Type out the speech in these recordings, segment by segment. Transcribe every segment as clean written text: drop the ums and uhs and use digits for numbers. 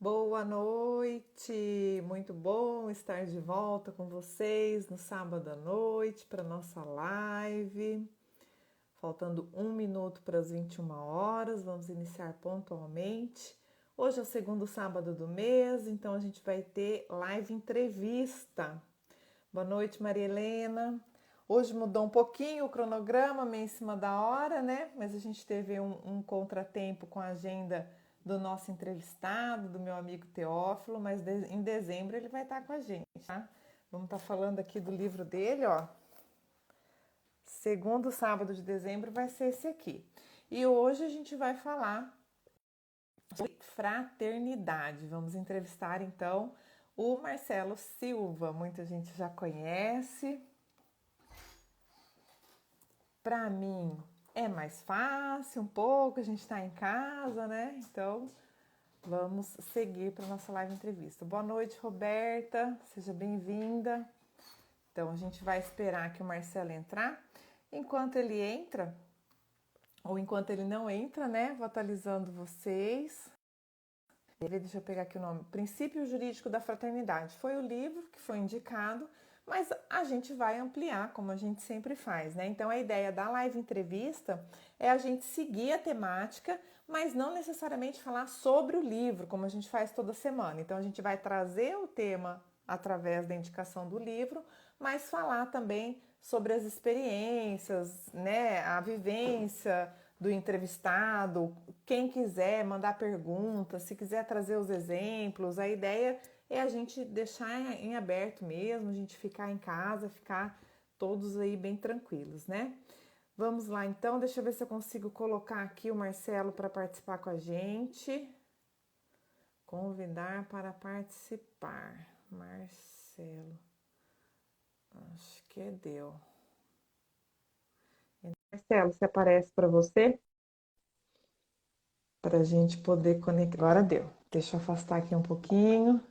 Boa noite, muito bom estar de volta com vocês no sábado à noite para nossa live. Faltando 1 minuto para as 21 horas, vamos iniciar pontualmente. Hoje é o segundo sábado do mês, então a gente vai ter live entrevista. Boa noite, Maria Helena. Hoje mudou um pouquinho o cronograma, meio em cima da hora, né? Mas a gente teve um contratempo com a agenda do nosso entrevistado, do meu amigo Teófilo, mas em dezembro ele vai estar com a gente, tá? Vamos estar falando aqui do livro dele, ó. Segundo sábado de dezembro vai ser esse aqui. E hoje a gente vai falar sobre fraternidade. Vamos entrevistar, então, o Marcelo Silva. Muita gente já conhece. Para mim é mais fácil um pouco, a gente está em casa, né? Então, vamos seguir para a nossa live entrevista. Boa noite, Roberta, seja bem-vinda. Então, a gente vai esperar que o Marcelo entrar. Enquanto ele entra, ou enquanto ele não entra, né? Vou atualizando vocês. Deixa eu pegar aqui o nome. Princípio Jurídico da Fraternidade. Foi o livro que foi indicado, mas a gente vai ampliar, como a gente sempre faz, né? Então, a ideia da live entrevista é a gente seguir a temática, mas não necessariamente falar sobre o livro, como a gente faz toda semana. Então, a gente vai trazer o tema através da indicação do livro, mas falar também sobre as experiências, né? A vivência do entrevistado, quem quiser mandar perguntas, se quiser trazer os exemplos, a ideia é a gente deixar em aberto mesmo, a gente ficar em casa, ficar todos aí bem tranquilos, né? Vamos lá então, deixa eu ver se eu consigo colocar aqui o Marcelo para participar com a gente. Convidar para participar. Marcelo. Acho que deu. Marcelo, se aparece para você? Para a gente poder conectar. Agora deu. Deixa eu afastar aqui um pouquinho.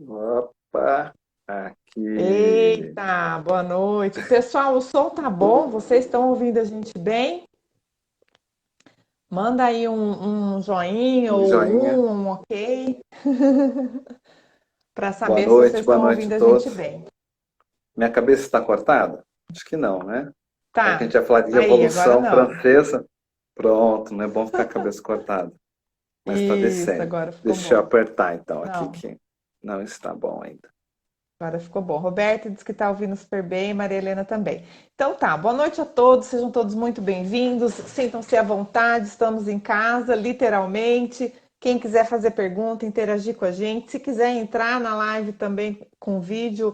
Opa, aqui. Eita, boa noite. Pessoal, o som tá bom? Vocês estão ouvindo a gente bem? Manda aí um joinha Um ou joinha. um ok, para saber se vocês Boa estão noite ouvindo a a gente todos. bem. Minha cabeça está cortada? Acho que não, né? É que a Tá, gente vai falar de aí, agora Revolução não. Francesa. Pronto, não é bom ficar com a cabeça cortada. Mas está Isso, descendo. agora ficou Deixa eu bom. apertar então aqui Não, que não está bom ainda. agora ficou bom. Roberto diz que está ouvindo super bem, Maria Helena também. Então tá, boa noite a todos, sejam todos muito bem-vindos, sintam-se à vontade, estamos em casa, literalmente. Quem quiser fazer pergunta, interagir com a gente, se quiser entrar na live também com vídeo,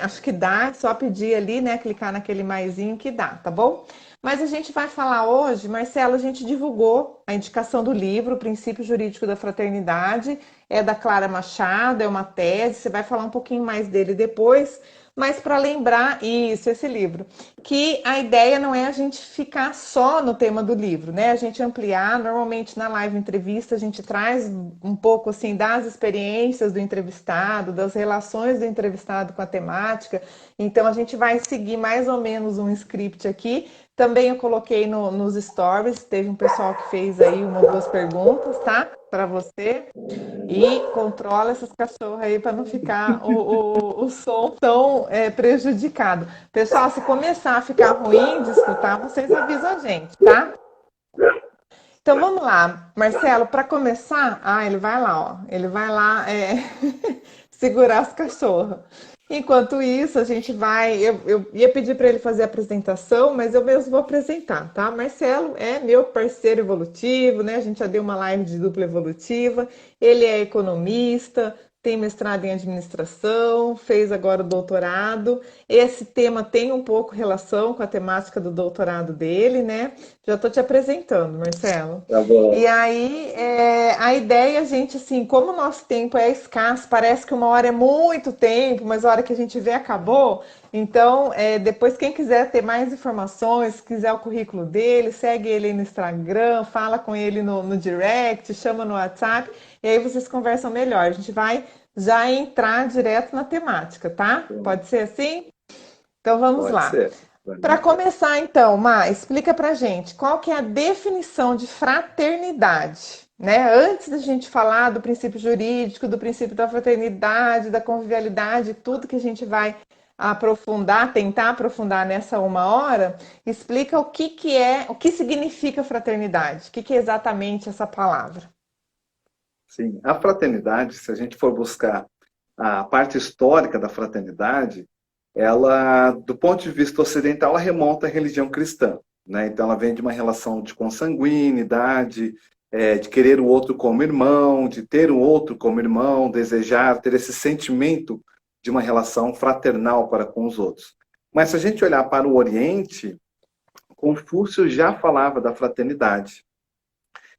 acho que dá, é só pedir ali, né, clicar naquele maisinho que dá, tá bom? Mas a gente vai falar hoje, Marcelo, a gente divulgou a indicação do livro, O Princípio Jurídico da Fraternidade, é da Clara Machado, é uma tese, você vai falar um pouquinho mais dele depois, mas para lembrar, isso, esse livro, que a ideia não é a gente ficar só no tema do livro, né? A gente ampliar, normalmente na live entrevista a gente traz um pouco assim das experiências do entrevistado, das relações do entrevistado com a temática, então a gente vai seguir mais ou menos um script aqui. Também eu coloquei nos stories, teve um pessoal que fez aí uma ou duas perguntas, tá? Para você. E controla essas cachorras aí para não ficar o som tão prejudicado. Pessoal, se começar a ficar ruim de escutar, vocês avisam a gente, tá? Então vamos lá, Marcelo, para começar, ele vai lá, ó. Ele vai lá segurar as cachorras. Enquanto isso, a gente vai. Eu ia pedir para ele fazer a apresentação, mas eu mesmo vou apresentar, tá? Marcelo é meu parceiro evolutivo, né? A gente já deu uma live de dupla evolutiva. Ele é economista, tem mestrado em administração, fez agora o doutorado. Esse tema tem um pouco relação com a temática do doutorado dele, né? Já estou te apresentando, Marcelo. Tá E bom. aí, a ideia, gente, assim, como o nosso tempo é escasso, parece que uma hora é muito tempo, mas a hora que a gente vê acabou. Então, depois, quem quiser ter mais informações, quiser o currículo dele, segue ele aí no Instagram, fala com ele no direct, chama no WhatsApp, e aí vocês conversam melhor. A gente vai já entrar direto na temática, tá? Pode ser assim? Então, vamos Pode lá. ser. Para começar, então, explica para gente qual que é a definição de fraternidade, né? Antes da gente falar do princípio jurídico, do princípio da fraternidade, da convivialidade, tudo que a gente vai aprofundar, tentar aprofundar nessa 1 hora, explica o que significa fraternidade, o que é exatamente essa palavra. Sim, a fraternidade, se a gente for buscar a parte histórica da fraternidade, ela, do ponto de vista ocidental, ela remonta à religião cristã, né? Então, ela vem de uma relação de consanguinidade, de querer o outro como irmão, de ter o outro como irmão, desejar, ter esse sentimento de uma relação fraternal para com os outros. Mas se a gente olhar para o Oriente, Confúcio já falava da fraternidade.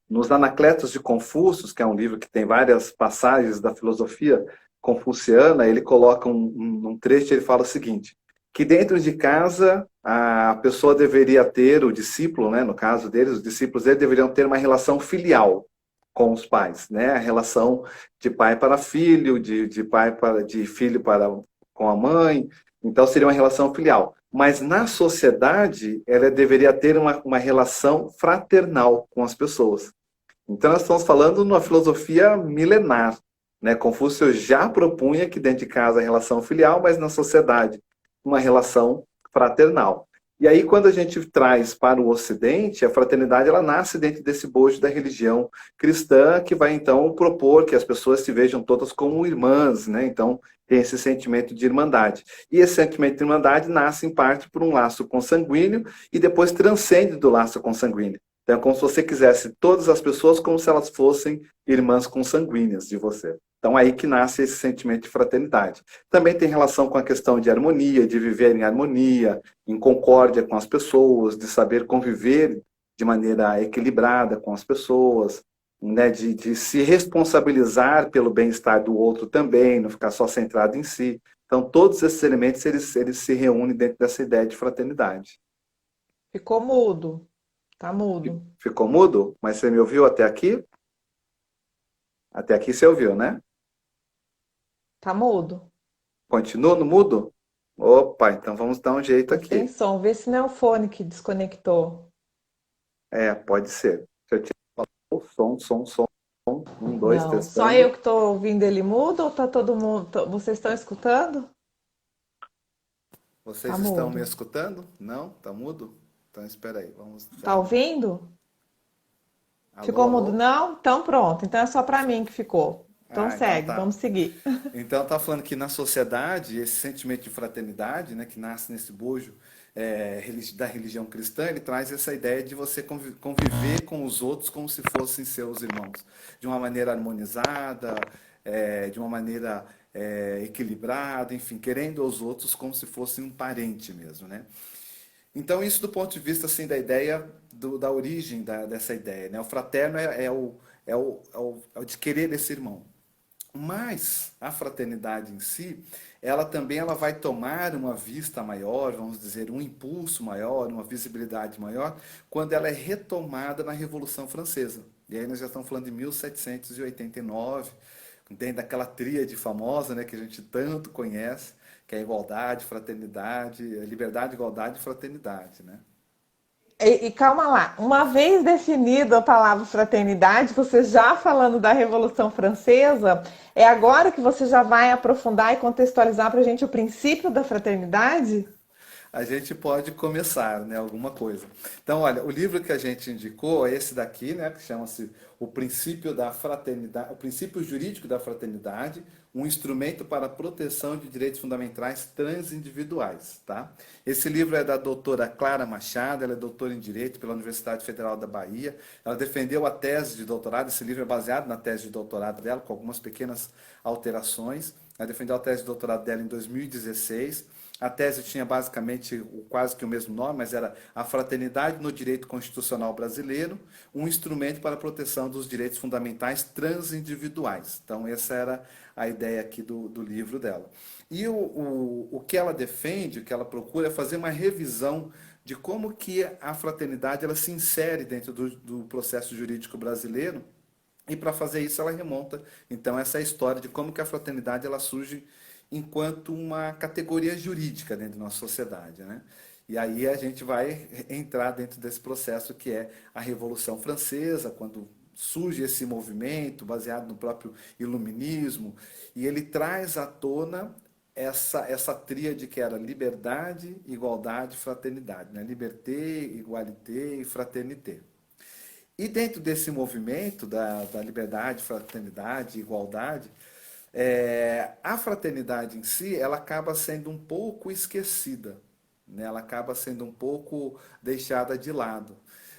Nos Anacletos de Confúcio, que é um livro que tem várias passagens da filosofia confuciana, ele coloca um trecho, ele fala o seguinte, que dentro de casa a pessoa deveria ter, o discípulo, né, no caso deles, os discípulos dele deveriam ter uma relação filial com os pais, né, a relação de pai para filho, de filho para com a mãe, então seria uma relação filial. Mas na sociedade, ela deveria ter uma relação fraternal com as pessoas. Então, nós estamos falando numa filosofia milenar, né? Confúcio já propunha que dentro de casa a relação filial, mas na sociedade uma relação fraternal. E aí, quando a gente traz para o Ocidente, a fraternidade ela nasce dentro desse bojo da religião cristã, que vai então propor que as pessoas se vejam todas como irmãs, né? Então, tem esse sentimento de irmandade. E esse sentimento de irmandade nasce, em parte, por um laço consanguíneo e depois transcende do laço consanguíneo. Então, é como se você quisesse todas as pessoas como se elas fossem irmãs consanguíneas de você. Então, aí que nasce esse sentimento de fraternidade. Também tem relação com a questão de harmonia, de viver em harmonia, em concórdia com as pessoas, de saber conviver de maneira equilibrada com as pessoas, né? De se responsabilizar pelo bem-estar do outro também, não ficar só centrado em si. Então, todos esses elementos eles se reúnem dentro dessa ideia de fraternidade. Ficou mudo, tá mudo. Ficou mudo? Mas você me ouviu até aqui? Até aqui você ouviu, né? Tá mudo. Continua no mudo? Opa, então vamos dar um jeito Tá sem aqui. som. Vê se não é o fone que desconectou. Pode ser. Deixa eu tirar o som. Um, dois, Não, só eu testando. que tô ouvindo ele mudo ou tá todo mundo? Vocês estão escutando? Tá Vocês estão me mudo. escutando? Não? Tá mudo? Então espera aí, vamos Tá dar um... ouvindo? Alô, Ficou mudo, alô? não? Então pronto. Então é só para mim que ficou. Então Então segue, tá. vamos seguir. Então tá falando que na sociedade, esse sentimento de fraternidade, né, que nasce nesse bojo da religião cristã, ele traz essa ideia de você conviver com os outros como se fossem seus irmãos, de uma maneira harmonizada, de uma maneira equilibrada, enfim, querendo os outros como se fossem um parente mesmo, né? Então isso do ponto de vista assim da ideia da origem dessa ideia, né? O fraterno é o de querer esse irmão. Mas a fraternidade em si, ela vai tomar uma vista maior, vamos dizer, um impulso maior, uma visibilidade maior, quando ela é retomada na Revolução Francesa. E aí nós já estamos falando de 1789, dentro daquela tríade famosa, né, que a gente tanto conhece, que é a igualdade, fraternidade, liberdade, igualdade e fraternidade, né? E calma lá, uma vez definida a palavra fraternidade, você já falando da Revolução Francesa, é agora que você já vai aprofundar e contextualizar para a gente o princípio da fraternidade? A gente pode começar, né, alguma coisa. Então, olha, o livro que a gente indicou é esse daqui, né, que chama-se O Princípio da Fraternidade, O Princípio Jurídico da Fraternidade, um instrumento para a proteção de direitos fundamentais transindividuais, tá? Esse livro é da doutora Clara Machado, ela é doutora em Direito pela Universidade Federal da Bahia. Ela defendeu a tese de doutorado, esse livro é baseado na tese de doutorado dela, com algumas pequenas alterações. Ela defendeu a tese de doutorado dela em 2016. A tese tinha basicamente quase que o mesmo nome, mas era A Fraternidade no Direito Constitucional Brasileiro, um instrumento para a proteção dos direitos fundamentais transindividuais. Então, essa era a ideia aqui do livro dela. E o que ela defende, o que ela procura é fazer uma revisão de como que a fraternidade ela se insere dentro do processo jurídico brasileiro. E para fazer isso ela remonta, então, essa história de como que a fraternidade ela surge enquanto uma categoria jurídica dentro da nossa sociedade, né? E aí a gente vai entrar dentro desse processo que é a Revolução Francesa, quando surge esse movimento baseado no próprio iluminismo, e ele traz à tona essa tríade que era liberdade, igualdade e fraternidade, né? Liberté, igualité e fraternité. E dentro desse movimento da liberdade, fraternidade, igualdade, a fraternidade em si, ela acaba sendo um pouco esquecida, né? Ela acaba sendo um pouco deixada de lado.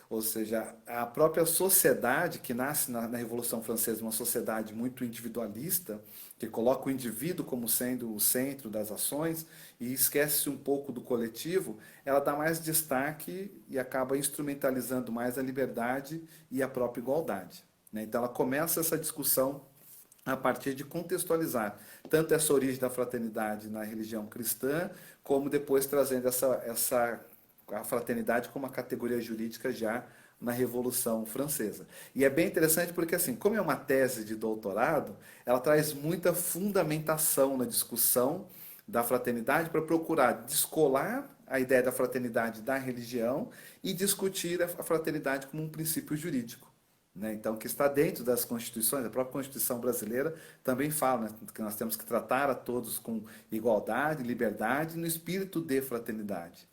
Ou seja, a própria sociedade que nasce na Revolução Francesa, uma sociedade muito individualista, que coloca o indivíduo como sendo o centro das ações e esquece um pouco do coletivo, ela dá mais destaque e acaba instrumentalizando mais a liberdade e a própria igualdade, né? Então ela começa essa discussão a partir de contextualizar tanto essa origem da fraternidade na religião cristã, como depois trazendo a fraternidade como uma categoria jurídica já na Revolução Francesa. E é bem interessante porque, assim, como é uma tese de doutorado, ela traz muita fundamentação na discussão da fraternidade para procurar descolar a ideia da fraternidade da religião e discutir a fraternidade como um princípio jurídico, né? Então, que está dentro das constituições, a própria Constituição brasileira também fala, né, que nós temos que tratar a todos com igualdade, liberdade, no espírito de fraternidade.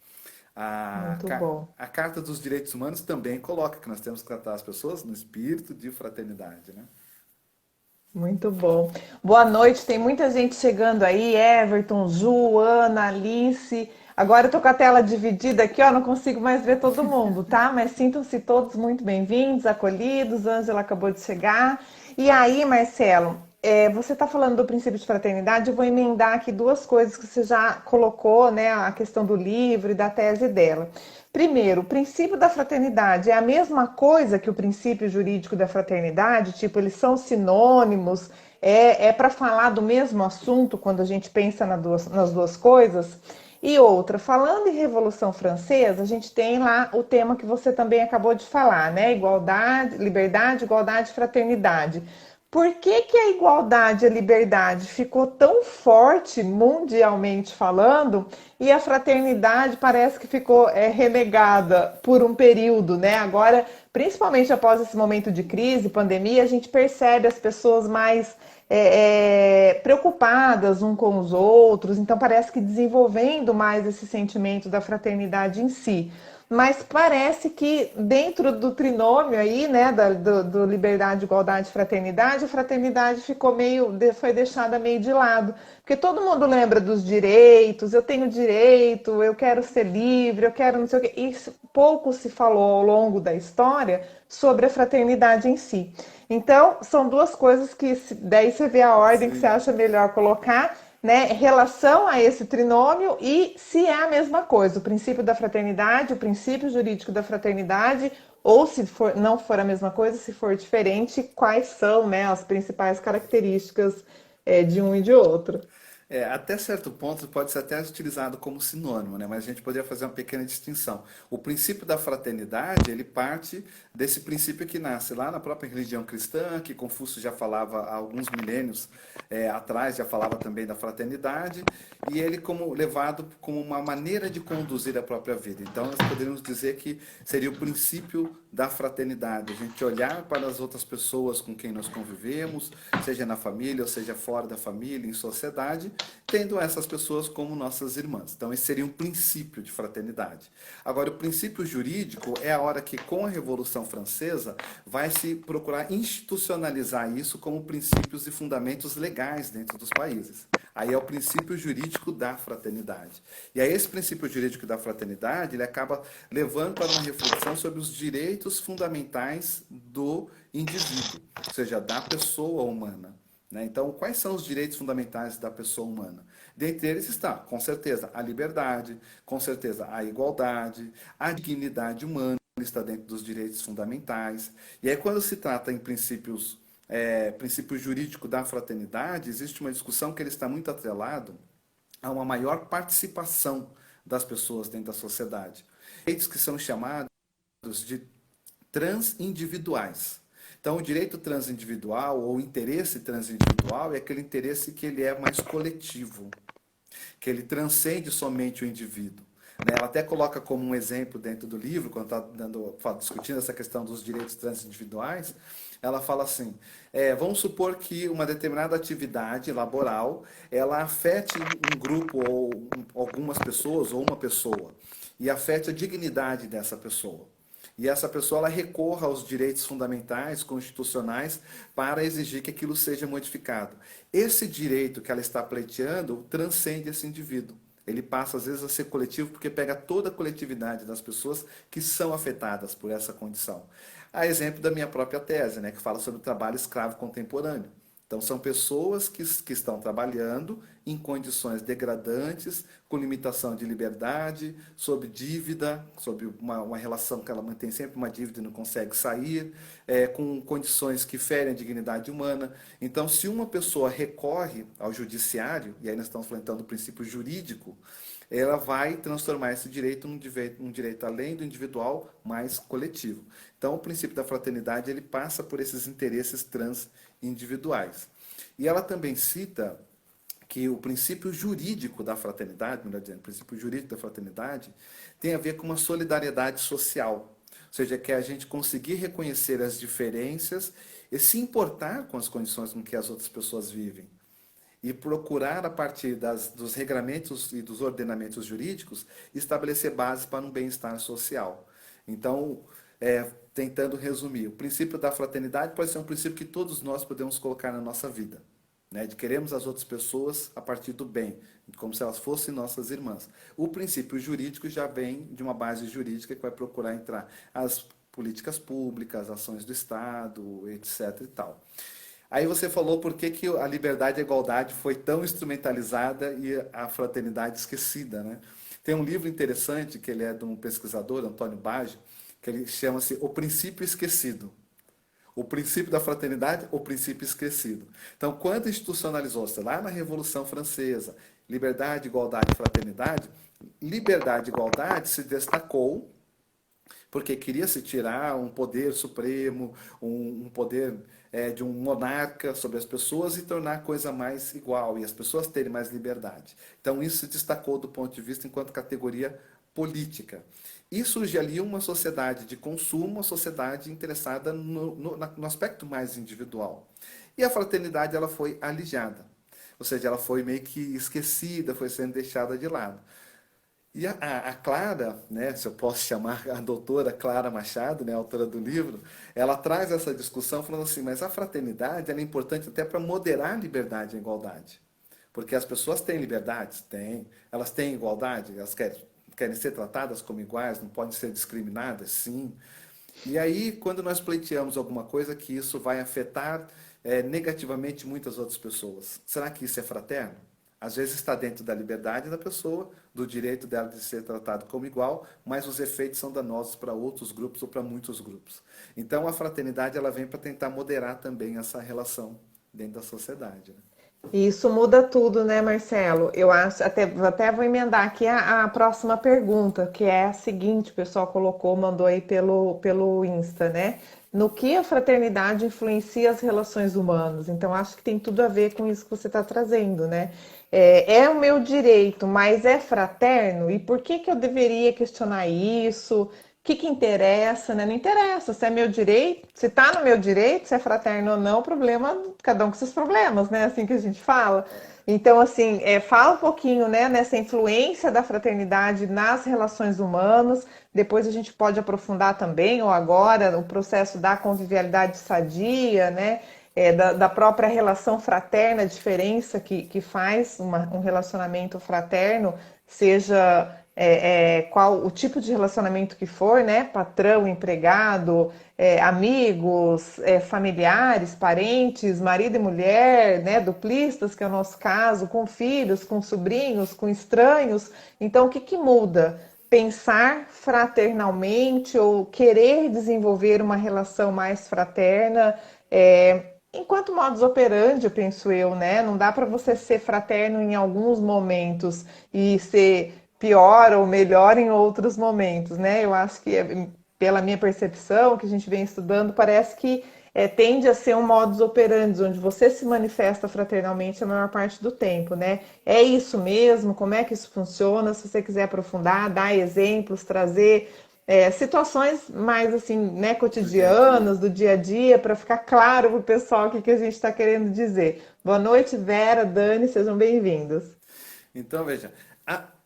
Muito bom. A Carta dos Direitos Humanos também coloca que nós temos que tratar as pessoas no espírito de fraternidade, né? Muito bom. Boa noite, tem muita gente chegando aí, Everton, Ju, Ana, Alice. Agora eu tô com a tela dividida aqui, ó, não consigo mais ver todo mundo, tá? Mas sintam-se todos muito bem-vindos, acolhidos. Ângela acabou de chegar. E aí, Marcelo, você está falando do princípio de fraternidade, eu vou emendar aqui duas coisas que você já colocou, né? A questão do livro e da tese dela. Primeiro, o princípio da fraternidade é a mesma coisa que o princípio jurídico da fraternidade, tipo, eles são sinônimos, para falar do mesmo assunto quando a gente pensa nas duas coisas. E outra, falando em Revolução Francesa, a gente tem lá o tema que você também acabou de falar, né? Igualdade, liberdade, igualdade e fraternidade. Por que que a igualdade e a liberdade ficou tão forte mundialmente falando e a fraternidade parece que ficou renegada por um período, né? Agora, principalmente após esse momento de crise, pandemia, a gente percebe as pessoas mais preocupadas uns com os outros, então parece que desenvolvendo mais esse sentimento da fraternidade em si. Mas parece que dentro do trinômio aí, né, do liberdade, igualdade e fraternidade, a fraternidade foi deixada meio de lado. Porque todo mundo lembra dos direitos, eu tenho direito, eu quero ser livre, eu quero não sei o quê. E pouco se falou ao longo da história sobre a fraternidade em si. Então, são duas coisas que daí você vê a ordem que você Sim. acha melhor colocar, né, relação a esse trinômio e se é a mesma coisa, o princípio da fraternidade, o princípio jurídico da fraternidade, ou se não for a mesma coisa, se for diferente, quais são, né, as principais características de um e de outro. Até certo ponto pode ser até utilizado como sinônimo, né? Mas a gente poderia fazer uma pequena distinção. O princípio da fraternidade, ele parte desse princípio que nasce lá na própria religião cristã, que Confúcio já falava há alguns milênios atrás, já falava também da fraternidade, e ele como levado como uma maneira de conduzir a própria vida. Então nós poderíamos dizer que seria o princípio da fraternidade, a gente olhar para as outras pessoas com quem nós convivemos, seja na família ou seja fora da família, em sociedade, tendo essas pessoas como nossas irmãs. Então, esse seria um princípio de fraternidade. Agora, o princípio jurídico é a hora que, com a Revolução Francesa, vai se procurar institucionalizar isso como princípios e fundamentos legais dentro dos países. Aí é o princípio jurídico da fraternidade. E aí esse princípio jurídico da fraternidade, ele acaba levando para uma reflexão sobre os direitos fundamentais do indivíduo, ou seja, da pessoa humana, né? Então, quais são os direitos fundamentais da pessoa humana? Dentre eles está, com certeza, a liberdade, com certeza, a igualdade, a dignidade humana está dentro dos direitos fundamentais. E aí, quando se trata em princípio jurídico da fraternidade, existe uma discussão que ele está muito atrelado a uma maior participação das pessoas dentro da sociedade. Direitos que são chamados de transindividuais. Então, o direito transindividual ou o interesse transindividual é aquele interesse que ele é mais coletivo, que ele transcende somente o indivíduo. né? Ela até coloca como um exemplo dentro do livro, quando está discutindo essa questão dos direitos transindividuais, ela fala assim, vamos supor que uma determinada atividade laboral, ela afete um grupo ou algumas pessoas ou uma pessoa, e afete a dignidade dessa pessoa. E essa pessoa ela recorra aos direitos fundamentais, constitucionais, para exigir que aquilo seja modificado. Esse direito que ela está pleiteando transcende esse indivíduo. Ele passa, às vezes, a ser coletivo porque pega toda a coletividade das pessoas que são afetadas por essa condição. A exemplo da minha própria tese, né, que fala sobre o trabalho escravo contemporâneo. Então, são pessoas que estão trabalhando em condições degradantes, com limitação de liberdade, sob dívida, sob uma relação que ela mantém sempre uma dívida e não consegue sair, com condições que ferem a dignidade humana. Então, se uma pessoa recorre ao judiciário, e aí nós estamos falando então do princípio jurídico, ela vai transformar esse direito num direito além do individual, mais coletivo. Então, o princípio da fraternidade ele passa por esses interesses transindividuais. E ela também cita que o princípio jurídico da fraternidade, melhor dizendo, o princípio jurídico da fraternidade tem a ver com uma solidariedade social. Ou seja, que é a gente conseguir reconhecer as diferenças e se importar com as condições com que as outras pessoas vivem e procurar, a partir dos regramentos e dos ordenamentos jurídicos, estabelecer bases para um bem-estar social. Então, tentando resumir, o princípio da fraternidade pode ser um princípio que todos nós podemos colocar na nossa vida, né? De queremos as outras pessoas a partir do bem, como se elas fossem nossas irmãs. O princípio jurídico já vem de uma base jurídica que vai procurar entrar as políticas públicas, ações do Estado, etc. e tal. Aí você falou por que a liberdade e a igualdade foi tão instrumentalizada e a fraternidade esquecida, né? Tem um livro interessante, que ele é de um pesquisador, Antônio Baggi, que ele chama-se O Princípio Esquecido. O princípio da fraternidade, o princípio esquecido. Então, quando institucionalizou-se lá na Revolução Francesa, liberdade, igualdade e fraternidade, liberdade e igualdade se destacou porque queria se tirar um poder supremo, um poder de um monarca sobre as pessoas e tornar a coisa mais igual e as pessoas terem mais liberdade. Então isso se destacou do ponto de vista enquanto categoria política. E surge ali uma sociedade de consumo, uma sociedade interessada no aspecto mais individual. E a fraternidade ela foi alijada, ou seja, ela foi meio que esquecida, foi sendo deixada de lado. E a Clara, né, se eu posso chamar a doutora Clara Machado, né, autora do livro, ela traz essa discussão falando assim, mas a fraternidade ela é importante até para moderar a liberdade e a igualdade. Porque as pessoas têm liberdades? Têm. Elas têm igualdade? Elas querem ser tratadas como iguais? Não podem ser discriminadas? Sim. E aí, quando nós pleiteamos alguma coisa que isso vai afetar negativamente muitas outras pessoas, será que isso é fraterno? Às vezes está dentro da liberdade da pessoa, do direito dela de ser tratado como igual, mas os efeitos são danosos para outros grupos ou para muitos grupos. Então a fraternidade ela vem para tentar moderar também essa relação dentro da sociedade, né? E isso muda tudo, né, Marcelo? Eu acho, até vou emendar aqui a próxima pergunta, que é a seguinte, o pessoal colocou, mandou aí pelo Insta, né? No que a fraternidade influencia as relações humanas? Então, acho que tem tudo a ver com isso que você está trazendo, né? É o meu direito, mas é fraterno? E por que eu deveria questionar isso? O que interessa, né? Não interessa se é meu direito, se tá no meu direito, se é fraterno ou não, problema, cada um com seus problemas, né? Assim que a gente fala. Então, assim, fala um pouquinho, né, nessa influência da fraternidade nas relações humanas. Depois a gente pode aprofundar também, ou agora, o processo da convivialidade sadia, né? Da própria relação fraterna, a diferença que faz um relacionamento fraterno, seja qual o tipo de relacionamento que for, né? Patrão, empregado, amigos, familiares, parentes, marido e mulher, né? Duplistas, que é o nosso caso, com filhos, com sobrinhos, com estranhos. Então, o que muda? Pensar fraternalmente ou querer desenvolver uma relação mais fraterna, enquanto modus operandi, eu penso eu, né? Não dá para você ser fraterno em alguns momentos e ser pior ou melhor em outros momentos, né? Eu acho que, pela minha percepção, que a gente vem estudando, parece que tende a ser um modus operandi, onde você se manifesta fraternalmente a maior parte do tempo, né? É isso mesmo? Como é que isso funciona? Se você quiser aprofundar, dar exemplos, trazer situações mais assim, né, Do dia a dia. cotidianas, do dia a dia, para ficar claro para o pessoal o que a gente está querendo dizer. Boa noite, Vera, Dani, sejam bem-vindos. Então, veja,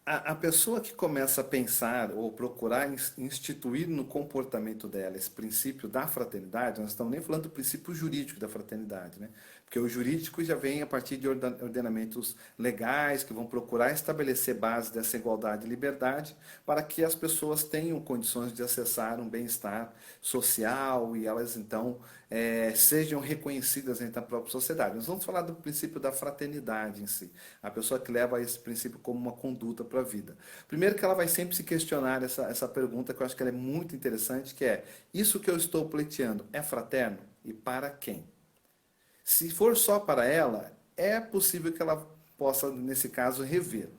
a pessoa que começa a pensar ou procurar instituir no comportamento dela esse princípio da fraternidade, nós estamos nem falando do princípio jurídico da fraternidade, né? Porque o jurídico já vem a partir de ordenamentos legais que vão procurar estabelecer bases dessa igualdade e liberdade para que as pessoas tenham condições de acessar um bem-estar social e elas então sejam reconhecidas dentro da própria sociedade. Nós vamos falar do princípio da fraternidade em si, a pessoa que leva esse princípio como uma conduta para a vida. Primeiro que ela vai sempre se questionar essa pergunta que eu acho que ela é muito interessante, que é, isso que eu estou pleiteando é fraterno? E para quem? Se for só para ela, é possível que ela possa, nesse caso, rever.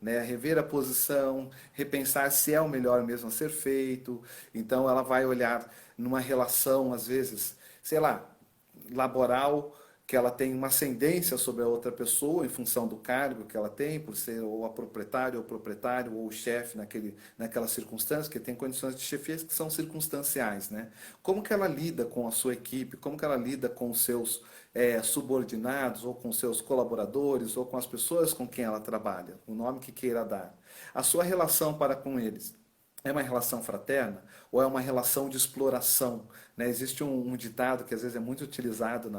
Né? Rever a posição, repensar se é o melhor mesmo a ser feito. Então, ela vai olhar numa relação, às vezes, sei lá, laboral, que ela tem uma ascendência sobre a outra pessoa em função do cargo que ela tem, por ser ou a proprietária ou o proprietário ou o chefe naquela circunstância, que tem condições de chefia que são circunstanciais, né? Como que ela lida com a sua equipe, como que ela lida com os seus subordinados ou com seus colaboradores ou com as pessoas com quem ela trabalha, o nome que queira dar. A sua relação para com eles é uma relação fraterna ou é uma relação de exploração? Né? Existe um ditado que às vezes é muito utilizado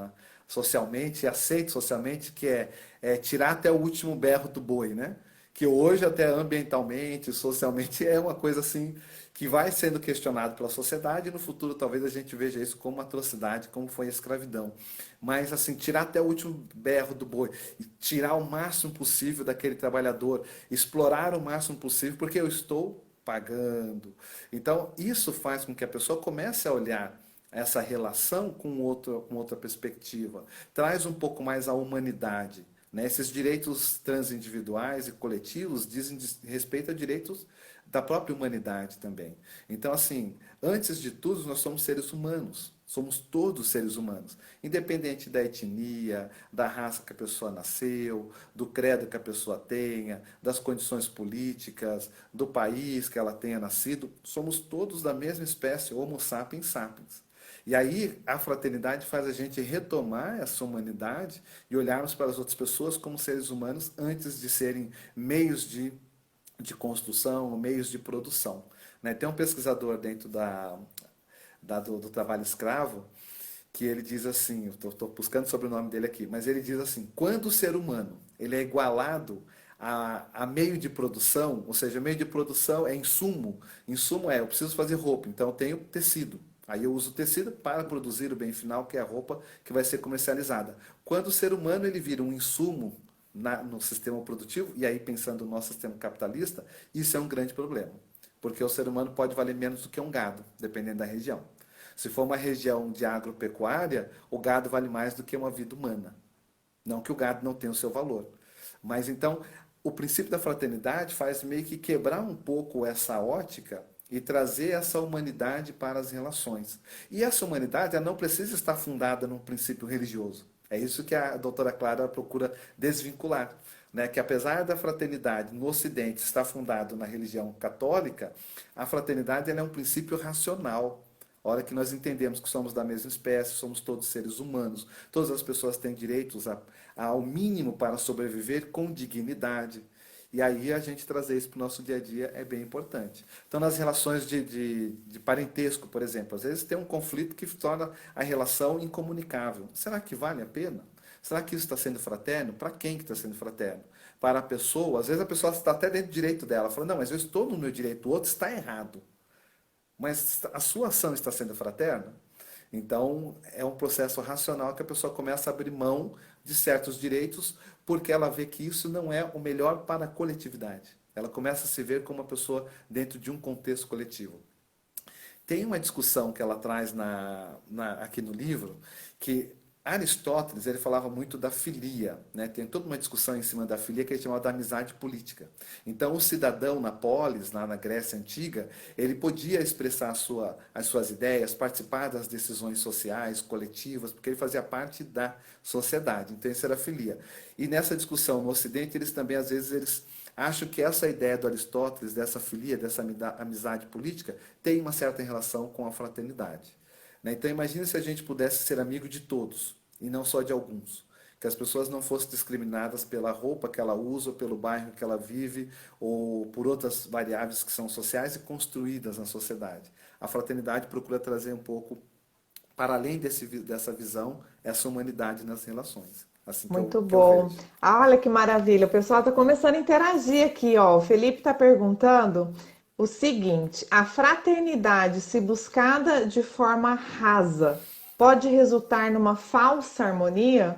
socialmente, e aceito socialmente, que é tirar até o último berro do boi, né? Que hoje até ambientalmente, socialmente, é uma coisa assim que vai sendo questionado pela sociedade e no futuro talvez a gente veja isso como uma atrocidade, como foi a escravidão. Mas assim, tirar até o último berro do boi, e tirar o máximo possível daquele trabalhador, explorar o máximo possível, porque eu estou pagando. Então, isso faz com que a pessoa comece a olhar essa relação com outra perspectiva. Traz um pouco mais a humanidade. Né? Esses direitos transindividuais e coletivos dizem respeito a direitos da própria humanidade também. Então, assim, antes de tudo, nós somos seres humanos. Somos todos seres humanos, independente da etnia, da raça que a pessoa nasceu, do credo que a pessoa tenha, das condições políticas, do país que ela tenha nascido, somos todos da mesma espécie, Homo sapiens sapiens. E aí a fraternidade faz a gente retomar essa humanidade e olharmos para as outras pessoas como seres humanos antes de serem meios de construção, meios de produção. Né? Tem um pesquisador dentro do trabalho escravo que ele diz assim, eu estou buscando sobre o nome dele aqui, mas ele diz assim, quando o ser humano ele é igualado a meio de produção, ou seja, meio de produção é insumo, insumo eu preciso fazer roupa, então eu tenho tecido, aí eu uso o tecido para produzir o bem final, que é a roupa que vai ser comercializada. Quando o ser humano ele vira um insumo no sistema produtivo, e aí pensando no nosso sistema capitalista, isso é um grande problema, porque o ser humano pode valer menos do que um gado, dependendo da região. Se for uma região de agropecuária, o gado vale mais do que uma vida humana. Não que o gado não tenha o seu valor. Mas então, o princípio da fraternidade faz meio que quebrar um pouco essa ótica e trazer essa humanidade para as relações. E essa humanidade ela não precisa estar fundada num princípio religioso. É isso que a doutora Clara procura desvincular. Né? Que apesar da fraternidade no Ocidente estar fundado na religião católica, a fraternidade ela é um princípio racional. A hora que nós entendemos que somos da mesma espécie, somos todos seres humanos, todas as pessoas têm direitos ao mínimo para sobreviver com dignidade. E aí a gente trazer isso para o nosso dia a dia é bem importante. Então, nas relações de parentesco, por exemplo, às vezes tem um conflito que torna a relação incomunicável. Será que vale a pena? Será que isso está sendo fraterno? Para quem que está sendo fraterno? Para a pessoa, às vezes a pessoa está até dentro do direito dela, falando, não, mas eu estou no meu direito, o outro está errado. Mas a sua ação está sendo fraterna? Então, é um processo racional que a pessoa começa a abrir mão de certos direitos porque ela vê que isso não é o melhor para a coletividade. Ela começa a se ver como uma pessoa dentro de um contexto coletivo. Tem uma discussão que ela traz aqui no livro que Aristóteles, ele falava muito da filia, né? Tem toda uma discussão em cima da filia que ele chamava da amizade política. Então, o cidadão na polis, lá na Grécia Antiga, ele podia expressar as suas ideias, participar das decisões sociais, coletivas, porque ele fazia parte da sociedade. Então, isso era a filia. E nessa discussão no Ocidente, eles também, às vezes, eles acham que essa ideia do Aristóteles, dessa filia, dessa amizade política, tem uma certa relação com a fraternidade. Né? Então imagine se a gente pudesse ser amigo de todos e não só de alguns. Que as pessoas não fossem discriminadas pela roupa que ela usa, ou pelo bairro que ela vive, ou por outras variáveis que são sociais e construídas na sociedade. A fraternidade procura trazer um pouco, para além dessa visão, essa humanidade nas relações. Assim Muito que eu bom. vejo. Ah, olha que maravilha. O pessoal está começando a interagir aqui, ó. O Felipe está perguntando o seguinte: a fraternidade, se buscada de forma rasa, pode resultar numa falsa harmonia?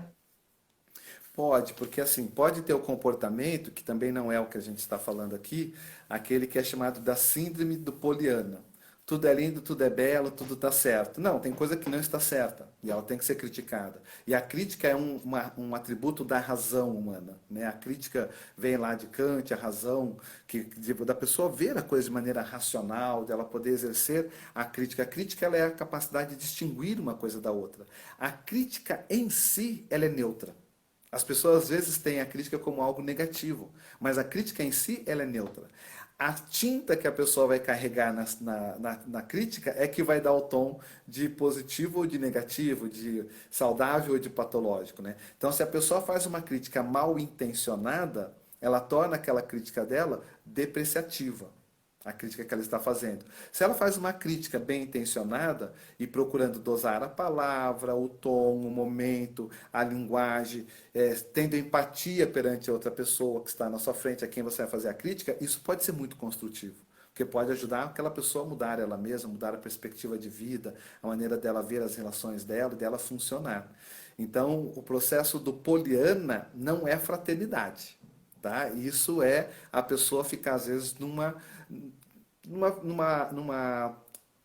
Pode, porque assim, pode ter o comportamento, que também não é o que a gente está falando aqui, aquele que é chamado da síndrome do Poliana. Tudo é lindo, tudo é belo, tudo está certo. Não, tem coisa que não está certa e ela tem que ser criticada. E a crítica é um atributo da razão humana. Né? A crítica vem lá de Kant, a razão, da pessoa ver a coisa de maneira racional, dela poder exercer a crítica. A crítica ela é a capacidade de distinguir uma coisa da outra. A crítica em si, ela é neutra. As pessoas às vezes têm a crítica como algo negativo, mas a crítica em si ela é neutra. A tinta que a pessoa vai carregar na crítica é que vai dar o tom de positivo ou de negativo, de saudável ou de patológico. Né? Então, se a pessoa faz uma crítica mal intencionada, ela torna aquela crítica dela depreciativa, a crítica que ela está fazendo. Se ela faz uma crítica bem intencionada e procurando dosar a palavra, o tom, o momento, a linguagem, tendo empatia perante a outra pessoa que está na sua frente, a quem você vai fazer a crítica, isso pode ser muito construtivo. Porque pode ajudar aquela pessoa a mudar ela mesma, mudar a perspectiva de vida, a maneira dela ver as relações dela e dela funcionar. Então, o processo do Poliana não é fraternidade. Tá? Isso é a pessoa ficar, às vezes, numa, numa, numa,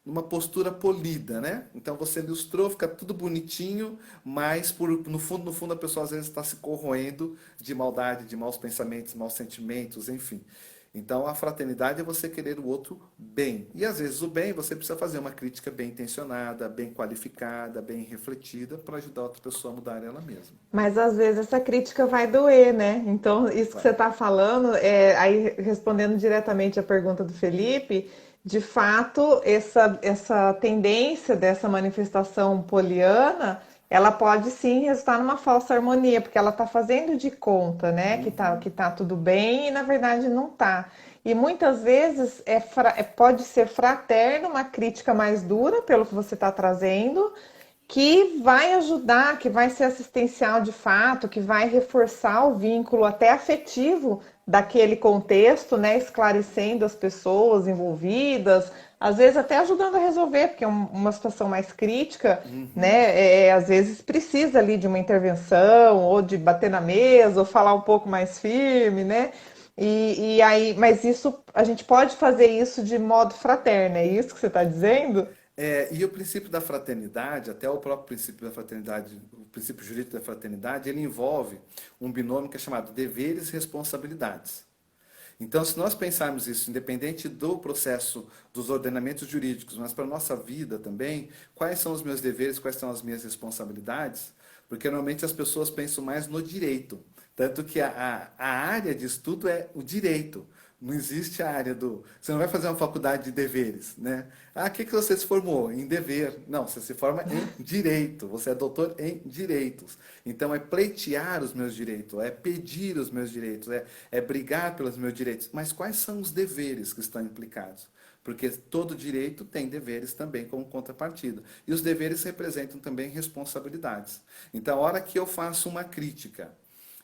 numa postura polida, né? Então você ilustrou, fica tudo bonitinho, mas no fundo a pessoa às vezes está se corroendo de maldade, de maus pensamentos, maus sentimentos, enfim. Então a fraternidade é você querer o outro bem. E às vezes o bem você precisa fazer uma crítica bem intencionada, bem qualificada, bem refletida para ajudar a outra pessoa a mudar ela mesma. Mas às vezes essa crítica vai doer, né? Então, isso que você Vai. está falando, aí respondendo diretamente à pergunta do Felipe, de fato, essa tendência dessa manifestação poliana, ela pode sim resultar numa falsa harmonia, porque ela está fazendo de conta, né, que tá tudo bem e na verdade não tá. E muitas vezes pode ser fraterno, uma crítica mais dura pelo que você está trazendo, que vai ajudar, que vai ser assistencial de fato, que vai reforçar o vínculo até afetivo daquele contexto, né, esclarecendo as pessoas envolvidas, às vezes até ajudando a resolver, porque é uma situação mais crítica, Uhum. né, às vezes precisa ali de uma intervenção, ou de bater na mesa, ou falar um pouco mais firme, né, e aí, mas isso, a gente pode fazer isso de modo fraterno, é isso que você está dizendo? E o princípio da fraternidade, até o próprio princípio da fraternidade, o princípio jurídico da fraternidade, ele envolve um binômio que é chamado deveres e responsabilidades. Então, se nós pensarmos isso, independente do processo dos ordenamentos jurídicos, mas para a nossa vida também, quais são os meus deveres, quais são as minhas responsabilidades? Porque normalmente as pessoas pensam mais no direito. Tanto que a área de estudo é o direito. Não existe a área do. Você não vai fazer uma faculdade de deveres, né? Ah, o que você se formou? Em dever. Não, você se forma em direito. Você é doutor em direitos. Então é pleitear os meus direitos, é pedir os meus direitos, é brigar pelos meus direitos. Mas quais são os deveres que estão implicados? Porque todo direito tem deveres também como contrapartida. E os deveres representam também responsabilidades. Então, a hora que eu faço uma crítica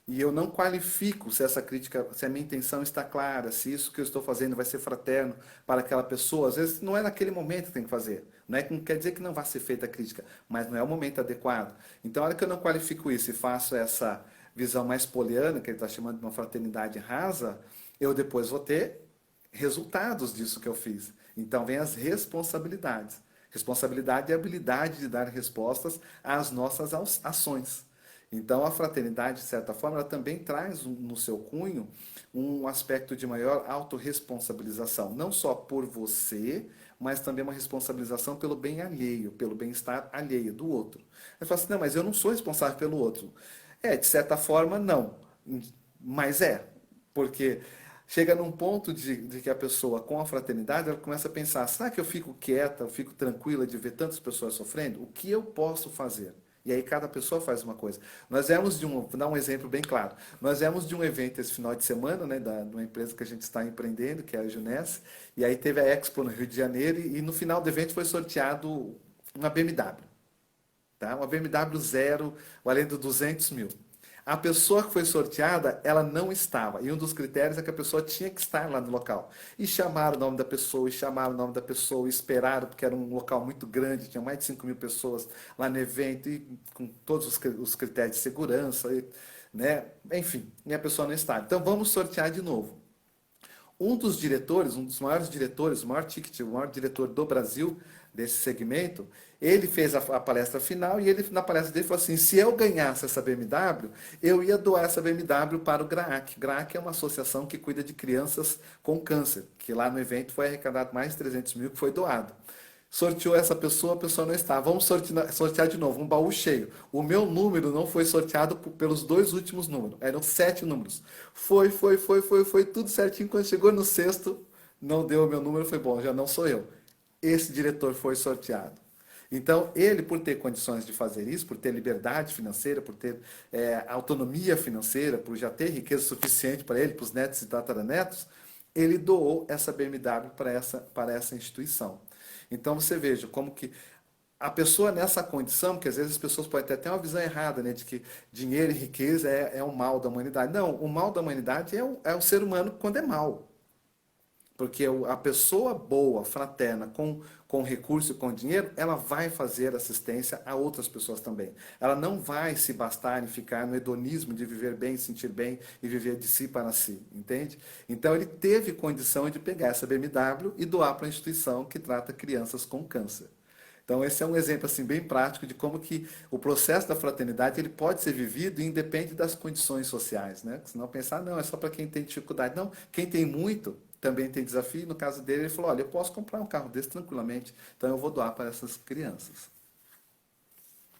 e eu não qualifico se essa crítica, se a minha intenção está clara, se isso que eu estou fazendo vai ser fraterno para aquela pessoa. Às vezes não é naquele momento que tem que fazer. Não quer dizer que não vai ser feita a crítica, mas não é o momento adequado. Então, a hora que eu não qualifico isso e faço essa visão mais poliana, que ele está chamando de uma fraternidade rasa, eu depois vou ter resultados disso que eu fiz. Então, vem as responsabilidades. Responsabilidade é a habilidade de dar respostas às nossas ações. Então, a fraternidade, de certa forma, ela também traz no seu cunho um aspecto de maior autorresponsabilização, não só por você, mas também uma responsabilização pelo bem alheio, pelo bem-estar alheio do outro. Aí fala assim, não, mas eu não sou responsável pelo outro. É, de certa forma, não. Mas é, porque chega num ponto de que a pessoa, com a fraternidade, ela começa a pensar, será que eu fico quieta, eu fico tranquila de ver tantas pessoas sofrendo? O que eu posso fazer? E aí cada pessoa faz uma coisa. Nós viemos vou dar um exemplo bem claro. Nós viemos de um evento esse final de semana, né, de uma empresa que a gente está empreendendo, que é a Juness, e aí teve a Expo no Rio de Janeiro, e no final do evento foi sorteado uma BMW, tá? Uma BMW zero, valendo 200 mil. A pessoa que foi sorteada, ela não estava. E um dos critérios é que a pessoa tinha que estar lá no local. E chamaram o nome da pessoa, e chamaram o nome da pessoa, e esperaram, porque era um local muito grande, tinha mais de 5 mil pessoas lá no evento, e com todos os critérios de segurança, né? Enfim, e a pessoa não estava. Então vamos sortear de novo. Um dos diretores, um dos maiores diretores, o maior ticket, o maior diretor do Brasil desse segmento, ele fez a palestra final e ele na palestra dele falou assim: se eu ganhasse essa BMW, eu ia doar essa BMW para o GRAAC. GRAAC é uma associação que cuida de crianças com câncer, que lá no evento foi arrecadado mais de 300 mil que foi doado. Sorteou essa pessoa, a pessoa não está. Vamos sortear de novo, um baú cheio. O meu número não foi sorteado pelos dois últimos números, eram 7 números. Foi, tudo certinho. Quando chegou no sexto, não deu o meu número, foi bom, já não sou eu. Esse diretor foi sorteado. Então, ele, por ter condições de fazer isso, por ter liberdade financeira, por ter autonomia financeira, por já ter riqueza suficiente para ele, para os netos e tataranetos, ele doou essa BMW para essa instituição. Então, você veja como que a pessoa nessa condição, que às vezes as pessoas podem ter até uma visão errada, né, de que dinheiro e riqueza é o mal da humanidade. Não, o mal da humanidade é o ser humano quando é mal. Porque a pessoa boa, fraterna, com recurso e com dinheiro, ela vai fazer assistência a outras pessoas também. Ela não vai se bastar em ficar no hedonismo de viver bem, sentir bem e viver de si para si, entende? Então ele teve condição de pegar essa BMW e doar para a instituição que trata crianças com câncer. Então esse é um exemplo assim bem prático de como que o processo da fraternidade ele pode ser vivido e independe das condições sociais, né? Senão pensar, não, é só para quem tem dificuldade. Não, quem tem muito também tem desafio. No caso dele, ele falou, olha, eu posso comprar um carro desse tranquilamente, então eu vou doar para essas crianças.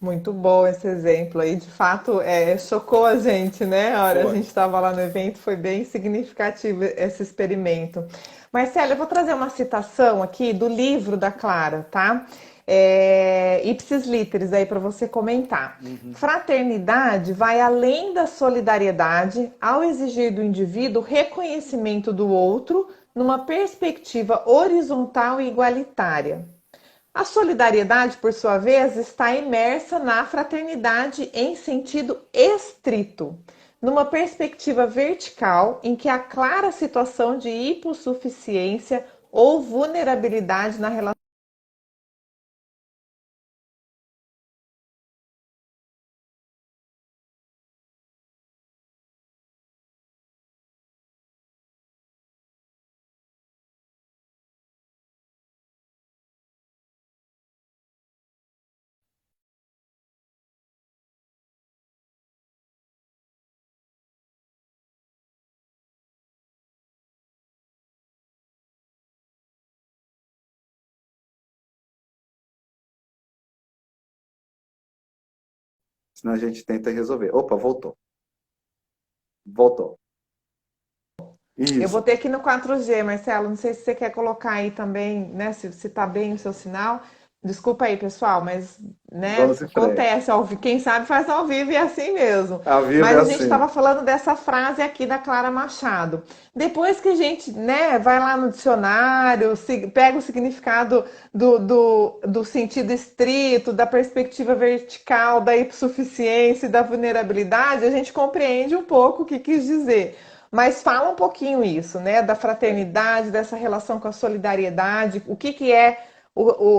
Muito bom esse exemplo aí, de fato, chocou a gente, né? A hora a Foi. gente estava lá no evento, foi bem significativo esse experimento. Marcela, eu vou trazer uma citação aqui do livro da Clara, tá? Ipsis Literis aí para você comentar. Uhum. Fraternidade vai além da solidariedade ao exigir do indivíduo reconhecimento do outro numa perspectiva horizontal e igualitária. A solidariedade, por sua vez, está imersa na fraternidade em sentido estrito, numa perspectiva vertical em que há clara situação de hipossuficiência ou vulnerabilidade na relação. Senão a gente tenta resolver. Opa, voltou. Voltou. Eu Isso. vou ter que ir no 4G, Marcelo. Não sei se você quer colocar aí também, né? Se tá bem o seu sinal. Desculpa aí, pessoal, mas né, Vamos em frente. acontece, quem sabe faz ao vivo e é assim mesmo. A vivo é Mas a gente assim. estava falando dessa frase aqui da Clara Machado. Depois que a gente, né, vai lá no dicionário, pega o significado do sentido estrito, da perspectiva vertical, da hipossuficiência e da vulnerabilidade, a gente compreende um pouco o que quis dizer. Mas fala um pouquinho isso, né? Da fraternidade, dessa relação com a solidariedade, o que, que é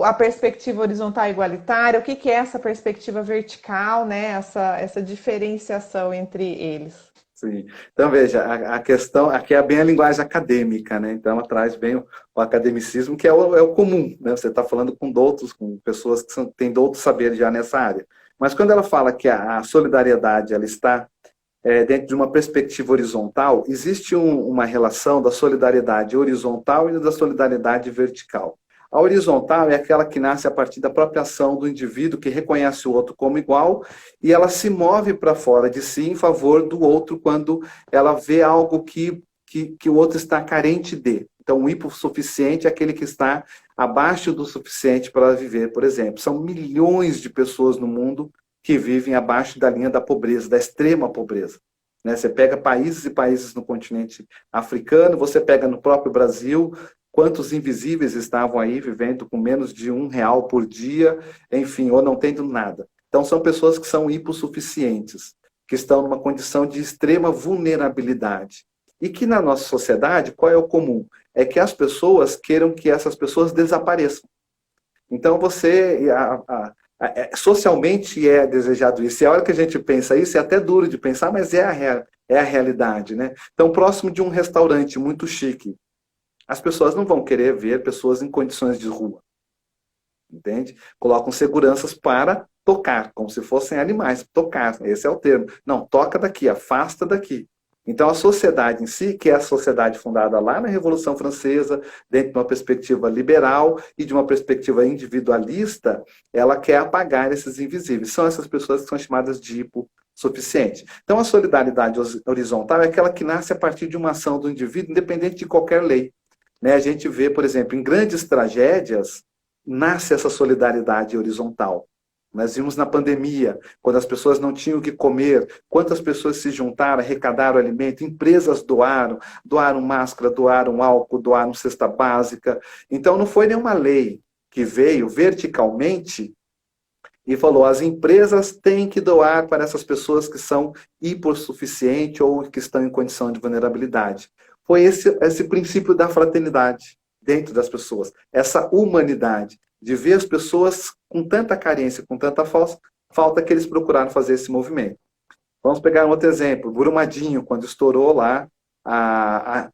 a perspectiva horizontal igualitária, o que, que é essa perspectiva vertical, né? Essa diferenciação entre eles. Sim. Então, veja, a questão aqui é bem a linguagem acadêmica, né? Então, ela traz bem o academicismo, que é o comum, né? Você está falando com doutos, com pessoas que têm doutos saberes já nessa área. Mas quando ela fala que a solidariedade ela está dentro de uma perspectiva horizontal, existe uma relação da solidariedade horizontal e da solidariedade vertical. A horizontal é aquela que nasce a partir da própria ação do indivíduo, que reconhece o outro como igual, e ela se move para fora de si em favor do outro quando ela vê algo que o outro está carente de. Então, o hipossuficiente é aquele que está abaixo do suficiente para viver, por exemplo. São milhões de pessoas no mundo que vivem abaixo da linha da pobreza, da extrema pobreza. Né? Você pega países e países no continente africano, você pega no próprio Brasil, quantos invisíveis estavam aí vivendo com menos de R$ 1 por dia, enfim, ou não tendo nada. Então, são pessoas que são hipossuficientes, que estão numa condição de extrema vulnerabilidade. E que na nossa sociedade, qual é o comum? É que as pessoas queiram que essas pessoas desapareçam. Então, socialmente é desejado isso. E a hora que a gente pensa isso, é até duro de pensar, mas é a realidade, né? Então, próximo de um restaurante muito chique, as pessoas não vão querer ver pessoas em condições de rua, entende? Colocam seguranças para tocar, como se fossem animais, tocar, esse é o termo. Não, toca daqui, afasta daqui. Então, a sociedade em si, que é a sociedade fundada lá na Revolução Francesa, dentro de uma perspectiva liberal e de uma perspectiva individualista, ela quer apagar esses invisíveis. São essas pessoas que são chamadas de hipossuficientes. Então, a solidariedade horizontal é aquela que nasce a partir de uma ação do indivíduo, independente de qualquer lei. Né? A gente vê, por exemplo, em grandes tragédias, nasce essa solidariedade horizontal. Nós vimos na pandemia, quando as pessoas não tinham o que comer, quantas pessoas se juntaram, arrecadaram alimento, empresas doaram máscara, doaram álcool, doaram cesta básica. Então, não foi nenhuma lei que veio verticalmente e falou, as empresas têm que doar para essas pessoas que são hipossuficientes ou que estão em condição de vulnerabilidade. Foi esse princípio da fraternidade dentro das pessoas, essa humanidade, de ver as pessoas com tanta carência, com tanta falta que eles procuraram fazer esse movimento. Vamos pegar um outro exemplo, Brumadinho, quando estourou lá a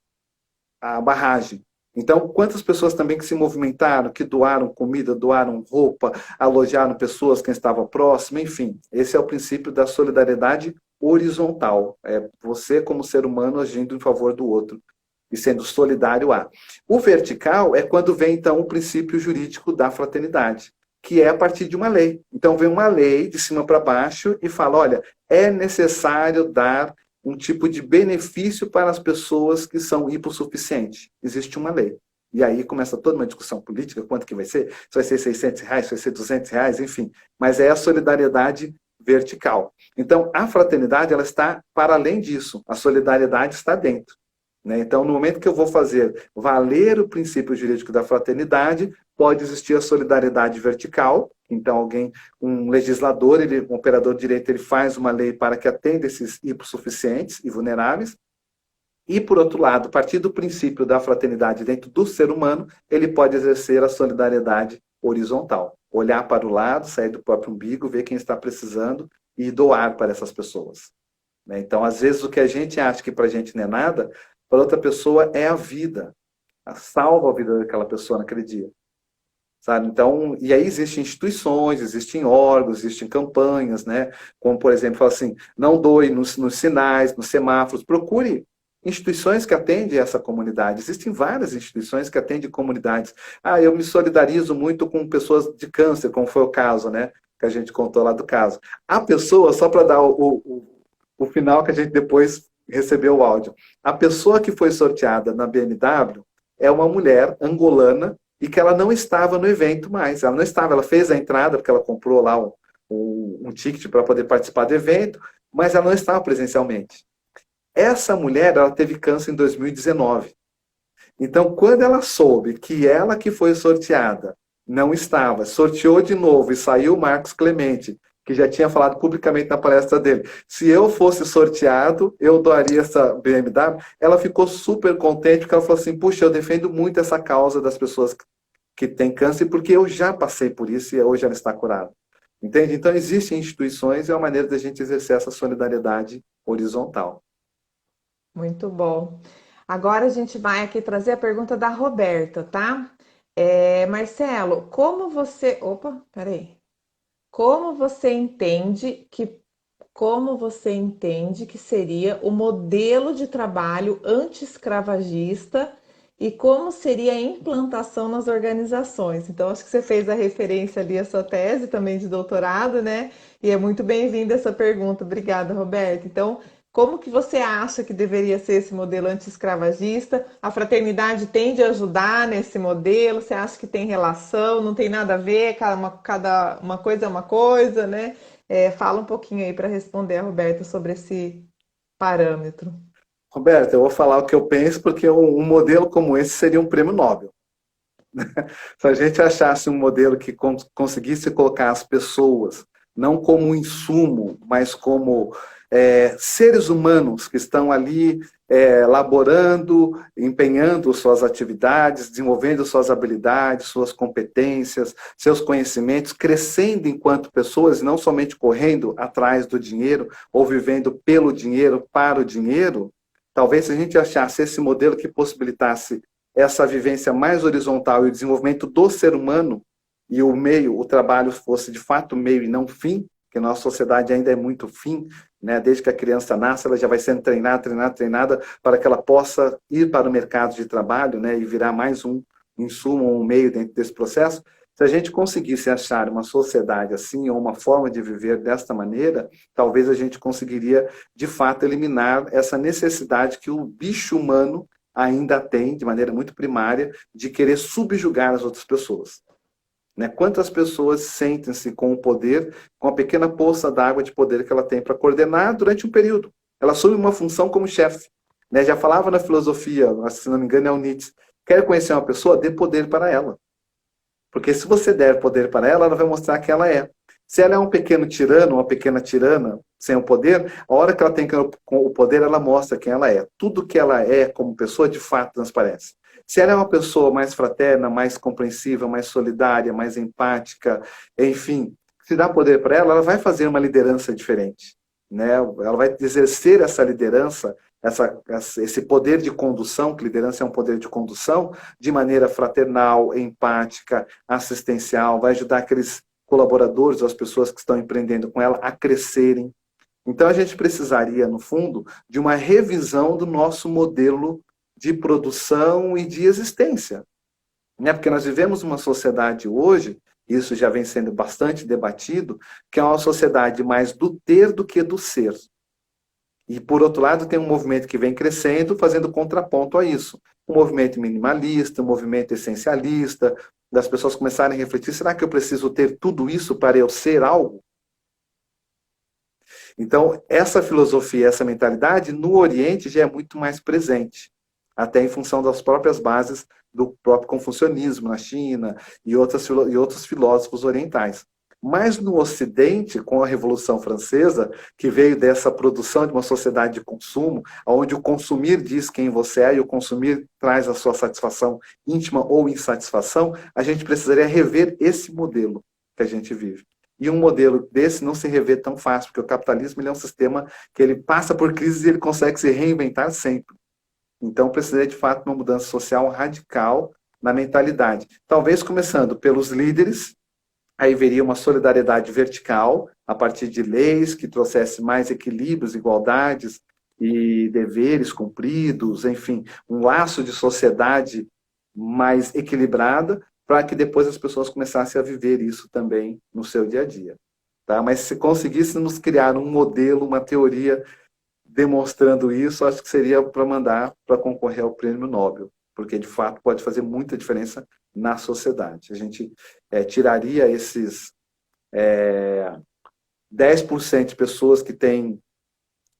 barragem. Então, quantas pessoas também que se movimentaram, que doaram comida, doaram roupa, alojaram pessoas que estavam próximas, enfim. Esse é o princípio da solidariedade horizontal. É você, como ser humano, agindo em favor do outro e sendo solidário a. O vertical é quando vem, então, o princípio jurídico da fraternidade, que é a partir de uma lei. Então, vem uma lei de cima para baixo e fala, olha, é necessário dar um tipo de benefício para as pessoas que são hipossuficientes. Existe uma lei. E aí começa toda uma discussão política, quanto que vai ser? Se vai ser R$ 600, se vai ser R$ 200, enfim. Mas é a solidariedade vertical. Então, a fraternidade ela está para além disso. A solidariedade está dentro. Né? Então, no momento que eu vou fazer valer o princípio jurídico da fraternidade, pode existir a solidariedade vertical. Então, um legislador, um operador de direito, ele faz uma lei para que atenda esses hipossuficientes e vulneráveis. E, por outro lado, a partir do princípio da fraternidade dentro do ser humano, ele pode exercer a solidariedade horizontal. Olhar para o lado, sair do próprio umbigo, ver quem está precisando e doar para essas pessoas. Né? Então, às vezes, o que a gente acha que para a gente não é nada, para outra pessoa é a vida. Salva a vida daquela pessoa naquele dia. Sabe? Então, e aí existem instituições, existem órgãos, existem campanhas, né? Como, por exemplo, fala assim, não doe nos sinais, nos semáforos, procure instituições que atendem essa comunidade. Existem várias instituições que atendem comunidades. Eu me solidarizo muito com pessoas de câncer, como foi o caso, né? Que a gente contou lá do caso. A pessoa, só para dar o final que a gente depois recebeu o áudio, a pessoa que foi sorteada na BMW é uma mulher angolana e que ela não estava no evento mais. Ela não estava, ela fez a entrada, porque ela comprou lá um ticket para poder participar do evento, mas ela não estava presencialmente. Essa mulher, ela teve câncer em 2019. Então, quando ela soube que ela que foi sorteada não estava, sorteou de novo e saiu o Marcos Clemente, que já tinha falado publicamente na palestra dele, se eu fosse sorteado, eu doaria essa BMW, ela ficou super contente, porque ela falou assim, puxa, eu defendo muito essa causa das pessoas que têm câncer, porque eu já passei por isso e hoje ela está curada. Entende? Então, existem instituições e é uma maneira da gente exercer essa solidariedade horizontal. Muito bom. Agora a gente vai aqui trazer a pergunta da Roberta, tá? Marcelo, como você. Opa, peraí. Como você entende que Como você entende que seria o modelo de trabalho anti-escravagista e como seria a implantação nas organizações? Então, acho que você fez a referência ali à sua tese também de doutorado, né? E é muito bem-vinda essa pergunta. Obrigada, Roberto. Então, como que você acha que deveria ser esse modelo anti-escravagista? A fraternidade tende a ajudar nesse modelo? Você acha que tem relação? Não tem nada a ver? Cada uma coisa é uma coisa, né? Fala um pouquinho aí para responder a Roberta sobre esse parâmetro. Roberto, eu vou falar o que eu penso, porque um modelo como esse seria um prêmio Nobel. Se a gente achasse um modelo que conseguisse colocar as pessoas não como um insumo, mas como seres humanos que estão ali laborando, empenhando suas atividades, desenvolvendo suas habilidades, suas competências, seus conhecimentos, crescendo enquanto pessoas, e não somente correndo atrás do dinheiro ou vivendo pelo dinheiro, para o dinheiro, talvez se a gente achasse esse modelo que possibilitasse essa vivência mais horizontal e o desenvolvimento do ser humano e o meio, o trabalho fosse de fato meio e não fim, que a nossa sociedade ainda é muito fim, né? Desde que a criança nasce, ela já vai sendo treinada para que ela possa ir para o mercado de trabalho, né? E virar mais um insumo, um meio dentro desse processo. Se a gente conseguisse achar uma sociedade assim, ou uma forma de viver desta maneira, talvez a gente conseguiria, de fato, eliminar essa necessidade que o bicho humano ainda tem, de maneira muito primária, de querer subjugar as outras pessoas. Né? Quantas pessoas sentem-se com o poder, com a pequena poça d'água de poder que ela tem para coordenar durante um período? Ela assume uma função como chefe. Né? Já falava na filosofia, se não me engano é o Nietzsche, quer conhecer uma pessoa, dê poder para ela. Porque se você der poder para ela, ela vai mostrar quem ela é. Se ela é um pequeno tirano, uma pequena tirana, sem o poder, a hora que ela tem o poder, ela mostra quem ela é. Tudo que ela é como pessoa, de fato, transparece. Se ela é uma pessoa mais fraterna, mais compreensiva, mais solidária, mais empática, enfim, se dá poder para ela, ela vai fazer uma liderança diferente. Né? Ela vai exercer essa liderança, esse poder de condução, que liderança é um poder de condução, de maneira fraternal, empática, assistencial, vai ajudar aqueles colaboradores, as pessoas que estão empreendendo com ela, a crescerem. Então a gente precisaria, no fundo, de uma revisão do nosso modelo de produção e de existência. Né? Porque nós vivemos uma sociedade hoje, isso já vem sendo bastante debatido, que é uma sociedade mais do ter do que do ser. E, por outro lado, tem um movimento que vem crescendo, fazendo contraponto a isso. Um movimento minimalista, um movimento essencialista, das pessoas começarem a refletir, será que eu preciso ter tudo isso para eu ser algo? Então, essa filosofia, essa mentalidade, no Oriente já é muito mais presente, até em função das próprias bases do próprio confucionismo na China e outros filósofos orientais. Mas no Ocidente, com a Revolução Francesa, que veio dessa produção de uma sociedade de consumo, onde o consumir diz quem você é e o consumir traz a sua satisfação íntima ou insatisfação, a gente precisaria rever esse modelo que a gente vive. E um modelo desse não se revê tão fácil, porque o capitalismo ele é um sistema que ele passa por crises e ele consegue se reinventar sempre. Então, precisaria de fato de uma mudança social radical na mentalidade. Talvez começando pelos líderes, aí veria uma solidariedade vertical, a partir de leis que trouxesse mais equilíbrios, igualdades e deveres cumpridos, enfim, um laço de sociedade mais equilibrada, para que depois as pessoas começassem a viver isso também no seu dia a dia. Tá? Mas se conseguíssemos criar um modelo, uma teoria demonstrando isso, acho que seria para mandar para concorrer ao prêmio Nobel, porque de fato pode fazer muita diferença na sociedade. A gente tiraria esses 10% de pessoas que têm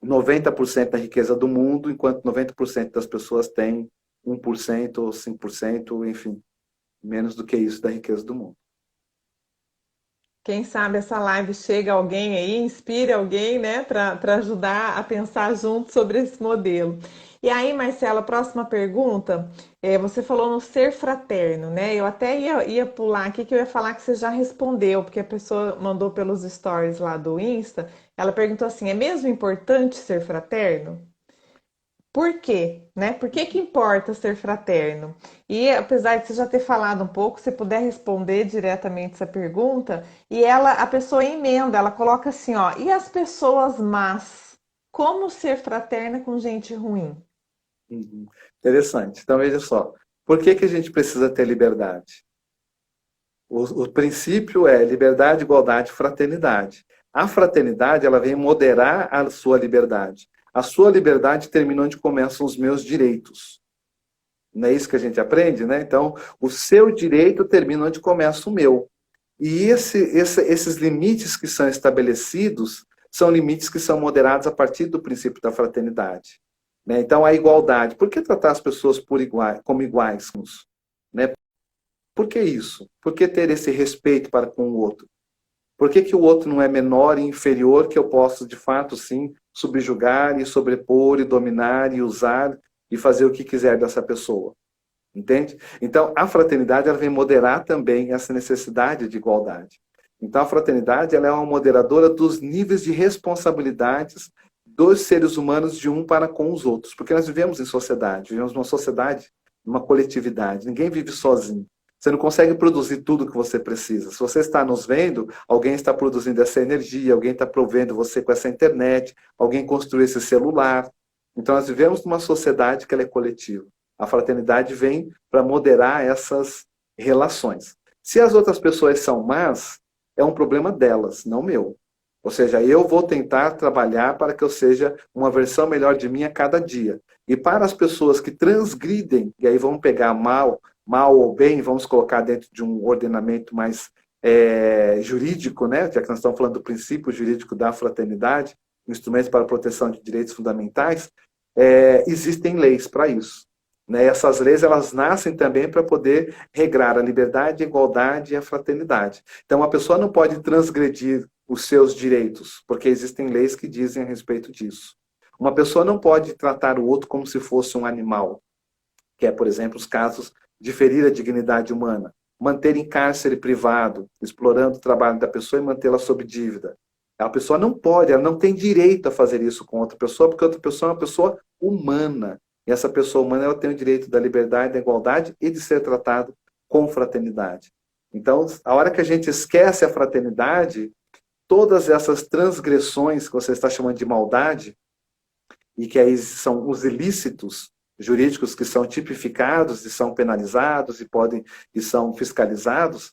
90% da riqueza do mundo, enquanto 90% das pessoas têm 1% ou 5%, enfim, menos do que isso da riqueza do mundo. Quem sabe essa live chega a alguém aí, inspire alguém, né, para ajudar a pensar junto sobre esse modelo. E aí, Marcela, a próxima pergunta, você falou no ser fraterno, né? Eu até ia pular aqui que eu ia falar que você já respondeu, porque a pessoa mandou pelos stories lá do Insta, ela perguntou assim, é mesmo importante ser fraterno? Por quê, né? Por que que importa ser fraterno? E apesar de você já ter falado um pouco, se puder responder diretamente essa pergunta, e ela, a pessoa emenda, ela coloca assim, ó, e as pessoas más? Como ser fraterna com gente ruim? Uhum. Interessante. Então, veja só. Por que que a gente precisa ter liberdade? O princípio é liberdade, igualdade, fraternidade. A fraternidade, ela vem moderar a sua liberdade. A sua liberdade termina onde começam os meus direitos. Não é isso que a gente aprende, né? Então, o seu direito termina onde começa o meu. E esses limites que são estabelecidos são limites que são moderados a partir do princípio da fraternidade. Né? Então, a igualdade. Por que tratar as pessoas como iguais? Né? Por que isso? Por que ter esse respeito para com o outro? Por que que o outro não é menor e inferior que eu posso, de fato, sim, subjugar e sobrepor e dominar e usar e fazer o que quiser dessa pessoa? Entende? Então, a fraternidade ela vem moderar também essa necessidade de igualdade. Então, a fraternidade ela é uma moderadora dos níveis de responsabilidades dos seres humanos de um para com os outros. Porque nós vivemos em sociedade, vivemos numa sociedade, numa coletividade. Ninguém vive sozinho. Você não consegue produzir tudo que você precisa. Se você está nos vendo, alguém está produzindo essa energia, alguém está provendo você com essa internet, alguém construiu esse celular. Então, nós vivemos numa sociedade que ela é coletiva. A fraternidade vem para moderar essas relações. Se as outras pessoas são más, é um problema delas, não meu. Ou seja, eu vou tentar trabalhar para que eu seja uma versão melhor de mim a cada dia. E para as pessoas que transgridem, e aí vamos pegar mal ou bem, vamos colocar dentro de um ordenamento mais jurídico, né? Já que nós estamos falando do princípio jurídico da fraternidade, instrumentos para a proteção de direitos fundamentais, existem leis para isso. Né? Essas leis elas nascem também para poder regrar a liberdade, a igualdade e a fraternidade. Então, a pessoa não pode transgredir os seus direitos, porque existem leis que dizem a respeito disso. Uma pessoa não pode tratar o outro como se fosse um animal, que é, por exemplo, os casos de ferir a dignidade humana, manter em cárcere privado, explorando o trabalho da pessoa e mantê-la sob dívida. A pessoa não pode, ela não tem direito a fazer isso com outra pessoa, porque outra pessoa é uma pessoa humana. E essa pessoa humana ela tem o direito da liberdade, da igualdade e de ser tratado com fraternidade. Então, a hora que a gente esquece a fraternidade, todas essas transgressões que você está chamando de maldade, e que aí são os ilícitos jurídicos que são tipificados e são penalizados e são fiscalizados,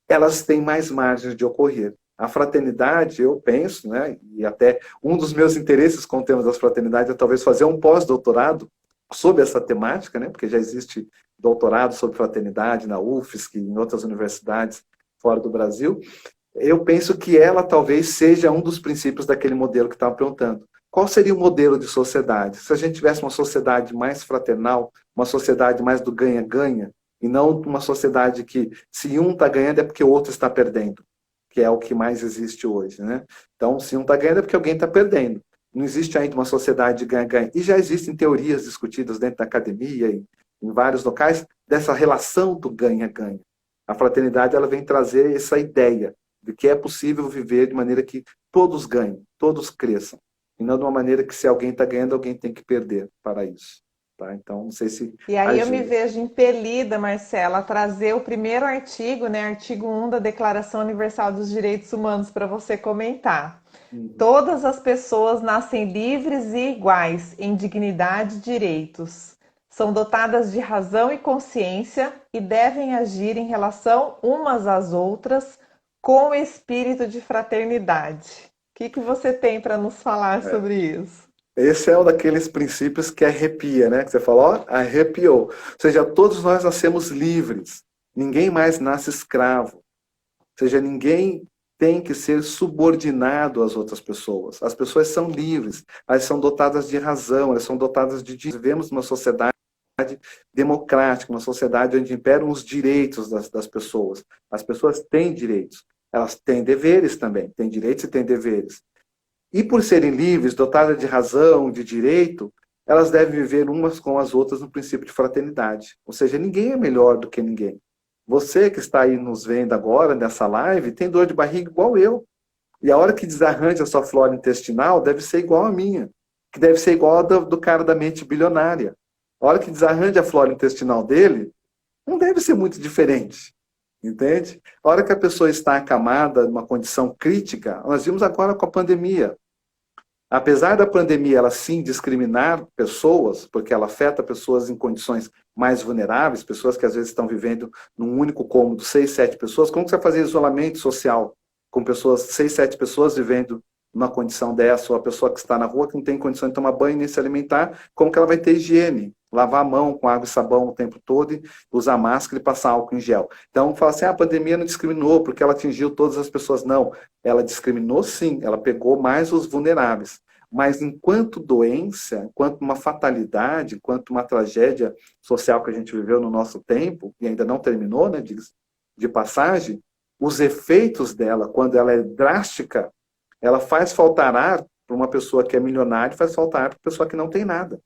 elas têm mais margens de ocorrer. A fraternidade, eu penso, né, e até um dos meus interesses com o tema das fraternidades é talvez fazer um pós-doutorado sobre essa temática, né, porque já existe doutorado sobre fraternidade na UFSC e em outras universidades fora do Brasil. Eu penso que ela talvez seja um dos princípios daquele modelo que estava perguntando. Qual seria o modelo de sociedade? Se a gente tivesse uma sociedade mais fraternal, uma sociedade mais do ganha-ganha, e não uma sociedade que, se um está ganhando, é porque o outro está perdendo, que é o que mais existe hoje. Né? Então, se um está ganhando, é porque alguém está perdendo. Não existe ainda uma sociedade de ganha-ganha. E já existem teorias discutidas dentro da academia e em vários locais dessa relação do ganha-ganha. A fraternidade ela vem trazer essa ideia de que é possível viver de maneira que todos ganhem, todos cresçam. E não de uma maneira que se alguém está ganhando, alguém tem que perder para isso. Tá? Então, não sei se E aí eu me ajuda. vejo impelida, Marcela, a trazer o primeiro artigo, né, artigo 1 da Declaração Universal dos Direitos Humanos para você comentar. Uhum. Todas as pessoas nascem livres e iguais em dignidade e direitos. São dotadas de razão e consciência e devem agir em relação umas às outras com espírito de fraternidade. O que que você tem para nos falar É. sobre isso? Esse é um daqueles princípios que arrepia, né? Que você falou, ó, arrepiou. Ou seja, todos nós nascemos livres. Ninguém mais nasce escravo. Ou seja, ninguém tem que ser subordinado às outras pessoas. As pessoas são livres, elas são dotadas de razão, elas são dotadas de... Vivemos numa sociedade democrática, uma sociedade onde imperam os direitos das pessoas. As pessoas têm direitos. Elas têm deveres também. Têm direitos e têm deveres. E por serem livres, dotadas de razão, de direito, elas devem viver umas com as outras no princípio de fraternidade. Ou seja, ninguém é melhor do que ninguém. Você que está aí nos vendo agora, nessa live, tem dor de barriga igual eu. E a hora que desarranja a sua flora intestinal deve ser igual a minha. que deve ser igual a do cara da mente bilionária. A hora que desarranja a flora intestinal dele, não deve ser muito diferente. Entende? A hora que a pessoa está acamada, numa condição crítica, nós vimos agora com a pandemia. Apesar da pandemia, ela sim discriminar pessoas, porque ela afeta pessoas em condições mais vulneráveis, pessoas que às vezes estão vivendo num único cômodo, 6, 7 pessoas. Como que você vai fazer isolamento social com pessoas, 6, 7 pessoas vivendo numa condição dessa, ou a pessoa que está na rua que não tem condição de tomar banho nem se alimentar, como que ela vai ter higiene? Lavar a mão com água e sabão o tempo todo, e usar máscara e passar álcool em gel. Então, fala assim, a pandemia não discriminou porque ela atingiu todas as pessoas. Não, ela discriminou sim, ela pegou mais os vulneráveis. Mas enquanto doença, enquanto uma fatalidade, enquanto uma tragédia social que a gente viveu no nosso tempo, e ainda não terminou, né, de passagem, os efeitos dela, quando ela é drástica, ela faz faltar ar para uma pessoa que é milionária, faz faltar ar para uma pessoa que não tem nada.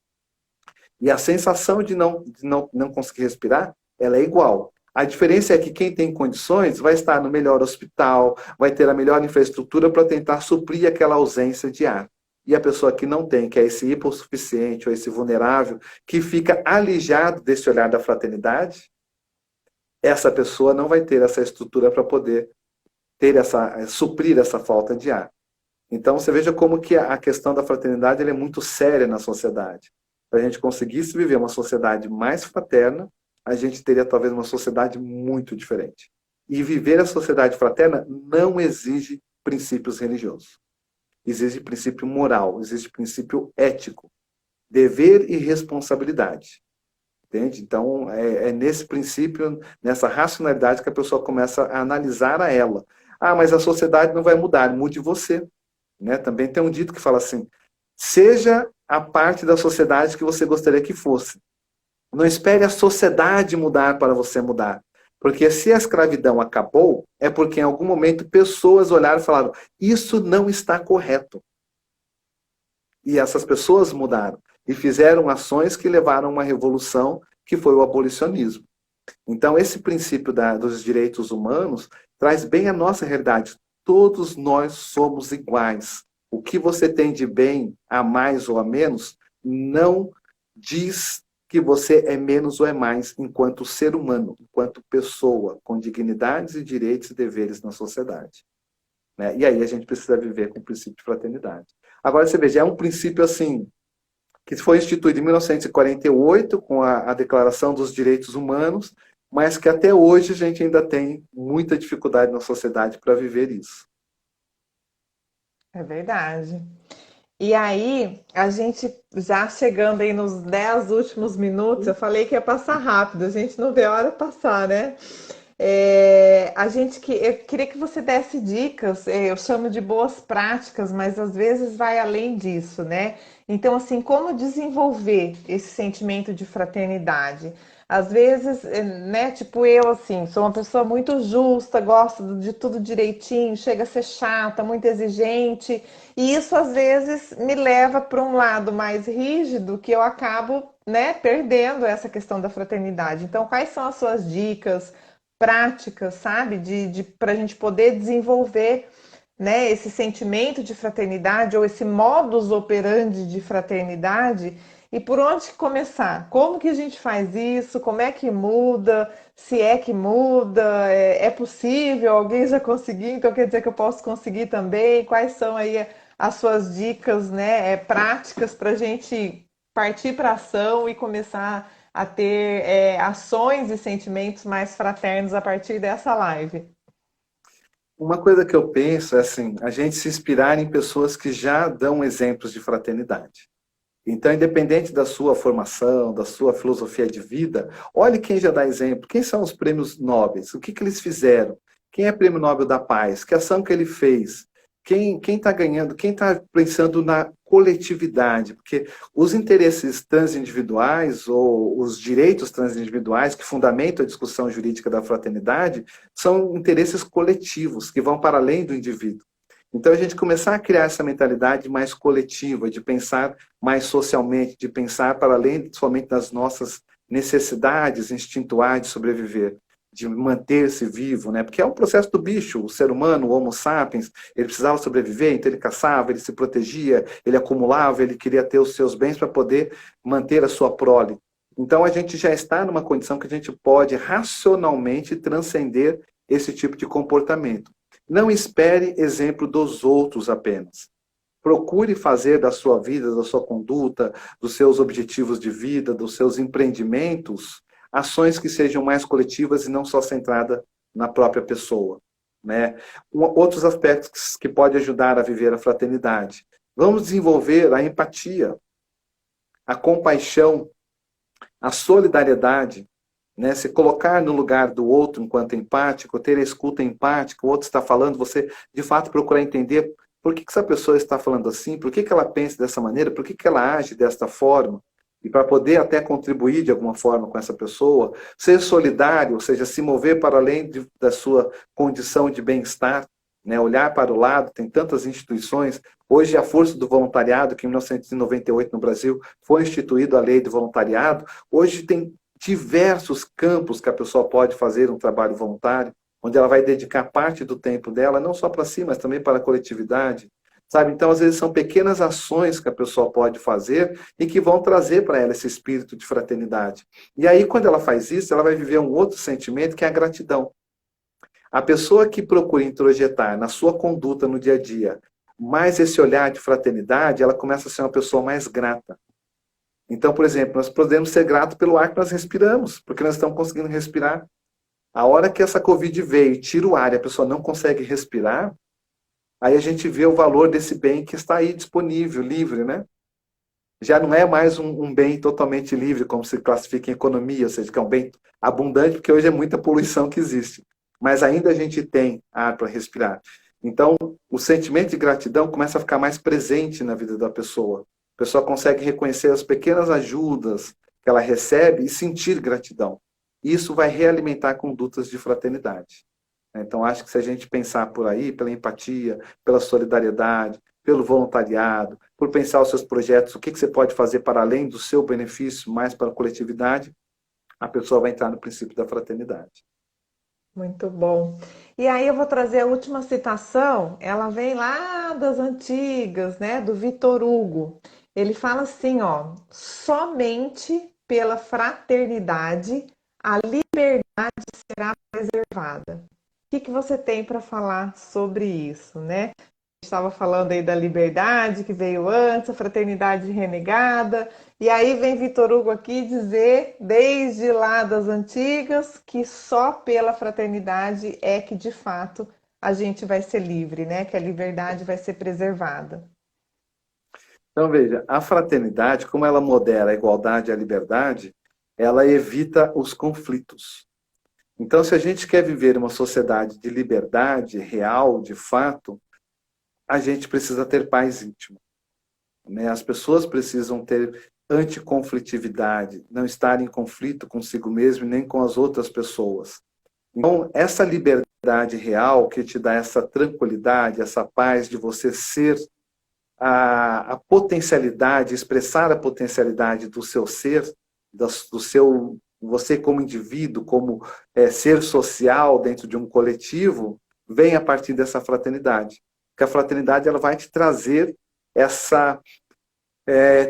E a sensação de não conseguir respirar, ela é igual. A diferença é que quem tem condições vai estar no melhor hospital, vai ter a melhor infraestrutura para tentar suprir aquela ausência de ar. E a pessoa que não tem, que é esse hipossuficiente ou esse vulnerável, que fica alijado desse olhar da fraternidade, essa pessoa não vai ter essa estrutura para poder suprir essa falta de ar. Então, você veja como que a questão da fraternidade é muito séria na sociedade. Para a gente conseguisse viver uma sociedade mais fraterna, a gente teria talvez uma sociedade muito diferente. E viver a sociedade fraterna não exige princípios religiosos. Exige princípio moral, exige princípio ético. Dever e responsabilidade. Entende? Então, é nesse princípio, nessa racionalidade que a pessoa começa a analisar a ela. Ah, mas a sociedade não vai mudar, mude você. Né? Também tem um dito que fala assim, seja a parte da sociedade que você gostaria que fosse. Não espere a sociedade mudar para você mudar. Porque se a escravidão acabou, é porque em algum momento pessoas olharam e falaram, isso não está correto. E essas pessoas mudaram. E fizeram ações que levaram a uma revolução, que foi o abolicionismo. Então, esse princípio dos direitos humanos traz bem a nossa realidade. Todos nós somos iguais. O que você tem de bem, a mais ou a menos, não diz que você é menos ou é mais enquanto ser humano, enquanto pessoa, com dignidades e direitos e deveres na sociedade. Né? E aí a gente precisa viver com o princípio de fraternidade. Agora, você veja, é um princípio assim, que foi instituído em 1948, com a Declaração dos Direitos Humanos, mas que até hoje a gente ainda tem muita dificuldade na sociedade para viver isso. É verdade. E aí, a gente já chegando aí nos 10 últimos minutos, eu falei que ia passar rápido, a gente não vê a hora passar, né? Eu queria que você desse dicas, eu chamo de boas práticas, mas às vezes vai além disso, né? Então, assim, como desenvolver esse sentimento de fraternidade? Às vezes, né, tipo eu, assim, sou uma pessoa muito justa, gosto de tudo direitinho, chega a ser chata, muito exigente, e isso às vezes me leva para um lado mais rígido que eu acabo, né, perdendo essa questão da fraternidade. Então, quais são as suas dicas? Práticas, sabe? Para a gente poder desenvolver, né, esse sentimento de fraternidade ou esse modus operandi de fraternidade. E por onde começar? Como que a gente faz isso? Como é que muda? Se é que muda? É possível? Alguém já conseguiu? Então quer dizer que eu posso conseguir também? Quais são aí as suas dicas, né, práticas para a gente partir para ação e começar a ter ações e sentimentos mais fraternos a partir dessa live? Uma coisa que eu penso é assim, a gente se inspirar em pessoas que já dão exemplos de fraternidade. Então, independente da sua formação, da sua filosofia de vida, olhe quem já dá exemplo. Quem são os prêmios nobres? O que eles fizeram? Quem é prêmio Nobel da Paz? Que ação que ele fez? Quem está ganhando? Quem está pensando na coletividade? Porque os interesses transindividuais ou os direitos transindividuais que fundamentam a discussão jurídica da fraternidade são interesses coletivos que vão para além do indivíduo. Então, a gente começar a criar essa mentalidade mais coletiva, de pensar mais socialmente, de pensar para além somente das nossas necessidades instintuais de sobreviver, de manter-se vivo, né? Porque é um processo do bicho, o ser humano, o Homo sapiens, ele precisava sobreviver, então ele caçava, ele se protegia, ele acumulava, ele queria ter os seus bens para poder manter a sua prole. Então a gente já está numa condição que a gente pode racionalmente transcender esse tipo de comportamento. Não espere exemplo dos outros apenas. Procure fazer da sua vida, da sua conduta, dos seus objetivos de vida, dos seus empreendimentos, ações que sejam mais coletivas e não só centradas na própria pessoa, né? Outros aspectos que podem ajudar a viver a fraternidade. Vamos desenvolver a empatia, a compaixão, a solidariedade, né? Se colocar no lugar do outro enquanto empático, ter a escuta empática, o outro está falando, você de fato procurar entender por que essa pessoa está falando assim, por que ela pensa dessa maneira, por que ela age desta forma, e para poder até contribuir de alguma forma com essa pessoa, ser solidário, ou seja, se mover para além da sua condição de bem-estar, né? Olhar para o lado, tem tantas instituições. Hoje, a força do voluntariado, que em 1998 no Brasil foi instituída a lei do voluntariado, hoje tem diversos campos que a pessoa pode fazer um trabalho voluntário, onde ela vai dedicar parte do tempo dela, não só para si, mas também para a coletividade, sabe? Então, às vezes, são pequenas ações que a pessoa pode fazer e que vão trazer para ela esse espírito de fraternidade. E aí, quando ela faz isso, ela vai viver um outro sentimento, que é a gratidão. A pessoa que procura introjetar na sua conduta no dia a dia mais esse olhar de fraternidade, ela começa a ser uma pessoa mais grata. Então, por exemplo, nós podemos ser gratos pelo ar que nós respiramos, porque nós estamos conseguindo respirar. A hora que essa Covid veio e tira o ar e a pessoa não consegue respirar, aí a gente vê o valor desse bem que está aí disponível, livre, né? Já não é mais um bem totalmente livre, como se classifica em economia, ou seja, que é um bem abundante, porque hoje é muita poluição que existe. Mas ainda a gente tem ar para respirar. Então, o sentimento de gratidão começa a ficar mais presente na vida da pessoa. A pessoa consegue reconhecer as pequenas ajudas que ela recebe e sentir gratidão. Isso vai realimentar condutas de fraternidade. Então, acho que se a gente pensar por aí, pela empatia, pela solidariedade, pelo voluntariado, por pensar os seus projetos, o que você pode fazer para além do seu benefício, mais para a coletividade, a pessoa vai entrar no princípio da fraternidade. Muito bom. E aí eu vou trazer a última citação, ela vem lá das antigas, né, do Vitor Hugo. Ele fala assim, ó, somente pela fraternidade a liberdade será preservada. O que você tem para falar sobre isso, né? Estava falando aí da liberdade que veio antes, a fraternidade renegada, e aí vem Vitor Hugo aqui dizer, desde lá das antigas, que só pela fraternidade é que de fato a gente vai ser livre, né? Que a liberdade vai ser preservada. Então, veja, a fraternidade, como ela modera a igualdade e a liberdade, ela evita os conflitos. Então, se a gente quer viver uma sociedade de liberdade real, de fato, a gente precisa ter paz íntima, né? As pessoas precisam ter anticonflitividade, não estar em conflito consigo mesmo e nem com as outras pessoas. Então, essa liberdade real que te dá essa tranquilidade, essa paz de você ser a potencialidade, expressar a potencialidade do seu ser, do seu você como indivíduo, como ser social dentro de um coletivo, vem a partir dessa fraternidade. Porque a fraternidade ela vai te trazer essa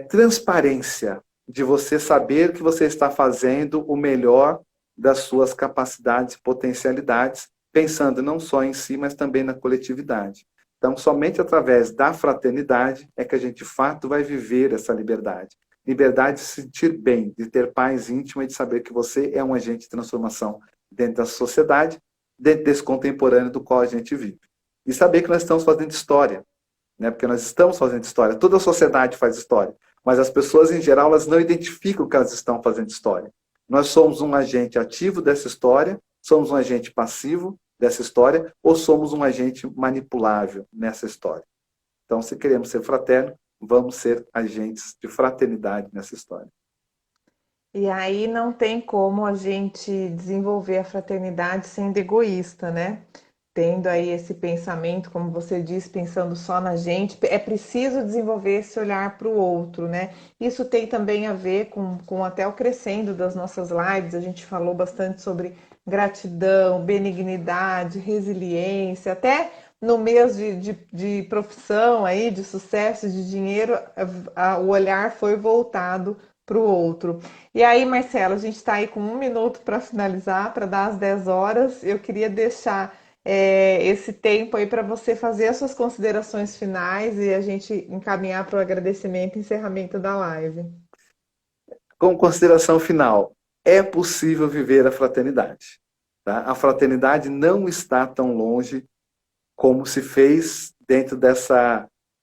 transparência de você saber que você está fazendo o melhor das suas capacidades e potencialidades, pensando não só em si, mas também na coletividade. Então, somente através da fraternidade é que a gente, de fato, vai viver essa liberdade. Liberdade de se sentir bem, de ter paz íntima e de saber que você é um agente de transformação dentro da sociedade, dentro desse contemporâneo do qual a gente vive. E saber que nós estamos fazendo história, né? Porque nós estamos fazendo história. Toda a sociedade faz história, mas as pessoas, em geral, elas não identificam que elas estão fazendo história. Nós somos um agente ativo dessa história, somos um agente passivo dessa história, ou somos um agente manipulável nessa história. Então, se queremos ser fraterno, vamos ser agentes de fraternidade nessa história. E aí não tem como a gente desenvolver a fraternidade sendo egoísta, né? tendo aí esse pensamento, como você disse, pensando só na gente, é preciso desenvolver esse olhar para o outro, né? Isso tem também a ver com até o crescendo das nossas lives, a gente falou bastante sobre gratidão, benignidade, resiliência, até no mês de profissão aí, de sucesso, de dinheiro, o olhar foi voltado para o outro. E aí, Marcelo, a gente está aí com 1 minuto para finalizar, para dar as 10 horas. Eu queria deixar esse tempo aí para você fazer as suas considerações finais e a gente encaminhar para o agradecimento e encerramento da live. Com consideração final, é possível viver a fraternidade. Tá? A fraternidade não está tão longe como se fez dentro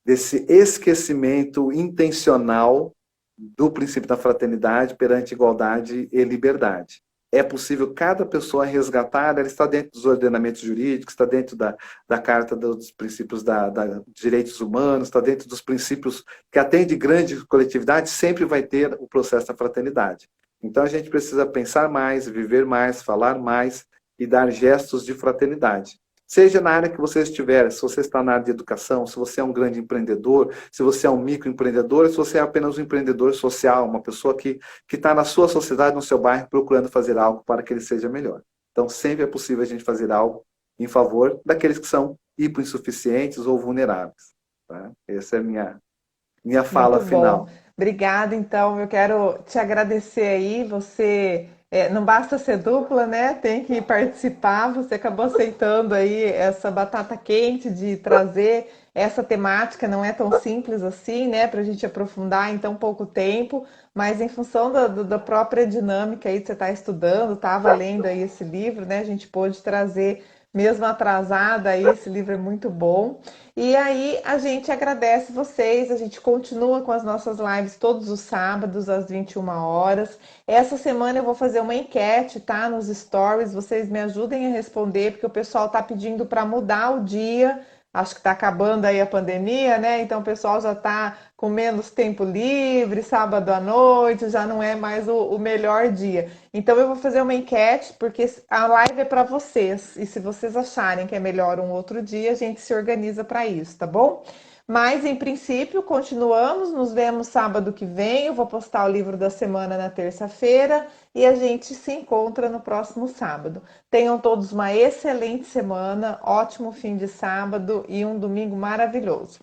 desse esquecimento intencional do princípio da fraternidade perante igualdade e liberdade. É possível cada pessoa resgatar, ela está dentro dos ordenamentos jurídicos, está dentro da Carta dos Princípios da Direitos Humanos, está dentro dos princípios que atende grande coletividade, sempre vai ter o processo da fraternidade. Então a gente precisa pensar mais, viver mais, falar mais e dar gestos de fraternidade. Seja na área que você estiver, se você está na área de educação, se você é um grande empreendedor, se você é um microempreendedor, se você é apenas um empreendedor social, uma pessoa que está na sua sociedade, no seu bairro, procurando fazer algo para que ele seja melhor. Então, sempre é possível a gente fazer algo em favor daqueles que são hipoinsuficientes ou vulneráveis. Tá? Essa é a minha fala Muito bom. final. Obrigada, então. Eu quero te agradecer aí. Você não basta ser dupla, né? Tem que participar. Você acabou aceitando aí essa batata quente de trazer essa temática. Não é tão simples assim, né? Para a gente aprofundar em tão pouco tempo, mas em função da própria dinâmica aí que você está estudando, estava lendo aí esse livro, né? A gente pôde trazer, mesmo atrasada, aí esse livro é muito bom. E aí a gente agradece vocês, a gente continua com as nossas lives todos os sábados às 21 horas. Essa semana eu vou fazer uma enquete, tá? Nos stories, vocês me ajudem a responder, porque o pessoal tá pedindo para mudar o dia. Acho que está acabando aí a pandemia, né? Então o pessoal já está com menos tempo livre, sábado à noite, já não é mais o melhor dia. Então eu vou fazer uma enquete, porque a live é para vocês. E se vocês acharem que é melhor um outro dia, a gente se organiza para isso, tá bom? Mas em princípio, continuamos, nos vemos sábado que vem. Eu vou postar o livro da semana na terça-feira e a gente se encontra no próximo sábado. Tenham todos uma excelente semana, ótimo fim de sábado e um domingo maravilhoso.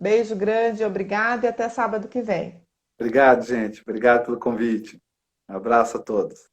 Beijo grande, obrigada e até sábado que vem. Obrigado, gente. Obrigado pelo convite. Um abraço a todos.